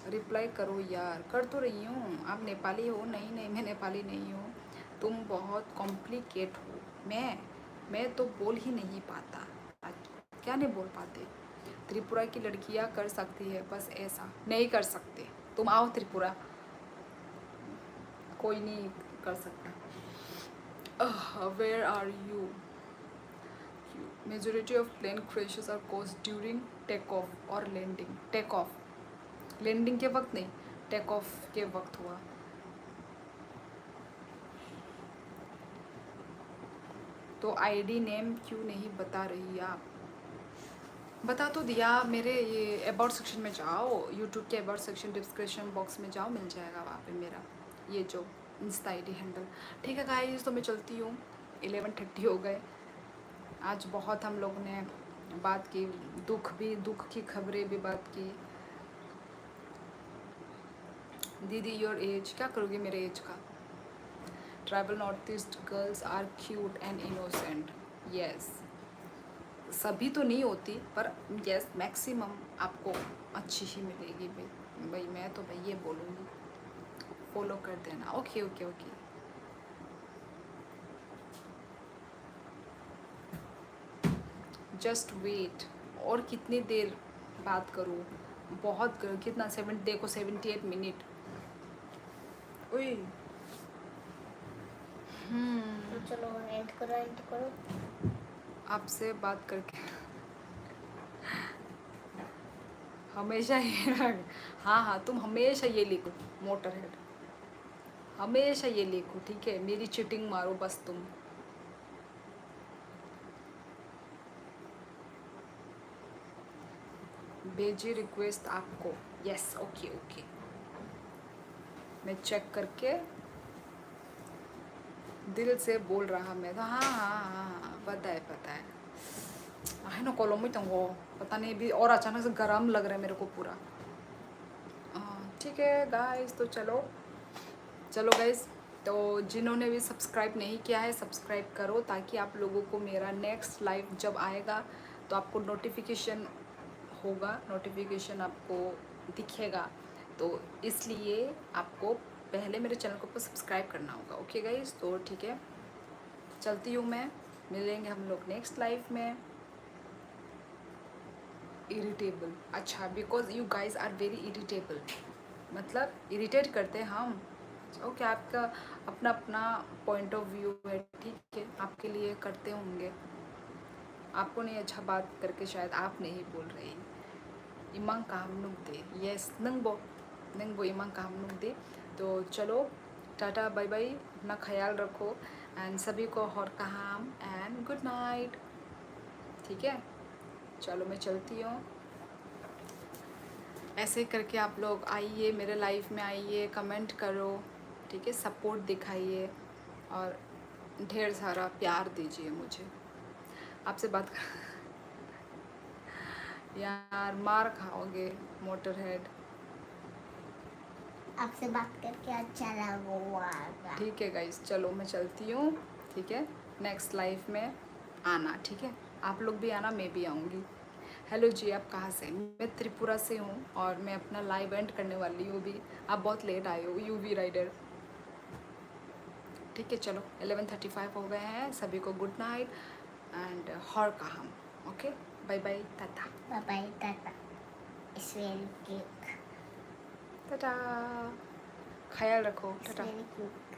रिप्लाई करो यार, कर तो रही हूँ। आप नेपाली हो? नहीं नहीं, मैं नेपाली नहीं हूँ, तुम बहुत कॉम्प्लिकेट हो, मैं तो बोल ही नहीं पाता। क्या नहीं बोल पाते? त्रिपुरा की लड़कियाँ कर सकती है, बस ऐसा नहीं कर सकते। तुम आओ त्रिपुरा, कोई नहीं कर सकता। Where are you? Majority of plane crashes are caused during takeoff और landing. टेक ऑफ, लैंडिंग के वक्त नहीं, टेक ऑफ के वक्त हुआ। तो आईडी नेम क्यों नहीं बता रही आप? बता तो दिया, मेरे ये अबाउट सेक्शन में जाओ, यूट्यूब के अबाउट सेक्शन डिस्क्रिप्शन बॉक्स में जाओ, मिल जाएगा वहाँ पे मेरा ये जो इंस्टा आईडी हैंडल। ठीक है गाइस, तो मैं चलती हूँ, 11:30 हो गए। आज बहुत हम लोग ने बात की, दुख की खबरें भी बात की। दीदी योर एज, क्या करोगे मेरे एज का? Tribal north east girls are cute and innocent. Yes, सभी तो नहीं होती, पर यस मैक्सिमम आपको अच्छी ही मिलेगी भाई। भाई मैं तो भाई ये बोलूँगी, फॉलो कर देना। Okay okay okay, just wait. और कितनी देर बात करूँ? बहुत कितना, 7 देखो 78 मिनट। ओए तो चलो एंड करो, एंड करो। आपसे बात करके हमेशा ये हाँ हाँ, तुम हमेशा ये लिखो, मोटर हेड, हमेशा ये लिखो, ठीक है? मेरी चीटिंग मारो बस तुम। भेजी रिक्वेस्ट आपको, यस ओके ओके, मैं चेक करके, दिल से बोल रहा मैं तो, हाँ हाँ हाँ हाँ, पता है पता है। है ना कॉलों में तंगो पता नहीं भी और अचानक से गर्म लग रहा है मेरे को पूरा। ठीक है गाइस, तो चलो गाइस, तो जिन्होंने भी सब्सक्राइब नहीं किया है सब्सक्राइब करो, ताकि आप लोगों को मेरा नेक्स्ट लाइव जब आएगा तो आपको नोटिफिकेशन होगा, नोटिफिकेशन आपको दिखेगा। तो इसलिए आपको पहले मेरे चैनल को सब्सक्राइब करना होगा। ओके गाइस, तो ठीक है, चलती हूँ मैं, मिलेंगे हम लोग नेक्स्ट लाइव में। इरिटेबल, अच्छा, because you guys are very irritable, मतलब इरिटेट करते हैं हम। ओके, आपका अपना अपना पॉइंट ऑफ व्यू है, ठीक है, आपके लिए करते होंगे, आपको नहीं अच्छा बात करके शायद आप नहीं बोल रहे। इमांग काम नुक दे, यस नंगबो इमांग काम नुक दे। तो चलो, टाटा बाय बाय, अपना ख्याल रखो एंड सभी को हर काम एंड गुड नाइट। ठीक है, चलो मैं चलती हूँ। ऐसे करके आप लोग आइए, मेरे लाइफ में आइए, कमेंट करो, ठीक है, सपोर्ट दिखाइए और ढेर सारा प्यार दीजिए मुझे। आपसे बात कर यार मार खाओगे मोटर हेड। आपसे बात करके अच्छा लगा। ठीक है गाइस, चलो मैं चलती हूँ। ठीक है, नेक्स्ट लाइफ में आना, ठीक है, आप लोग भी आना, मैं भी आऊँगी। हेलो जी, आप कहाँ से? मैं त्रिपुरा से हूँ और मैं अपना लाइव एंड करने वाली हूँ भी। आप बहुत लेट आए हो यूवी राइडर। ठीक है, चलो 11:35 हो गए हैं, सभी को गुड नाइट एंड हर काम। Okay, bye bye, tata bye bye, tata. It's very cute. Tata, ख्याल रखो, इट्स टाटा। Very cute.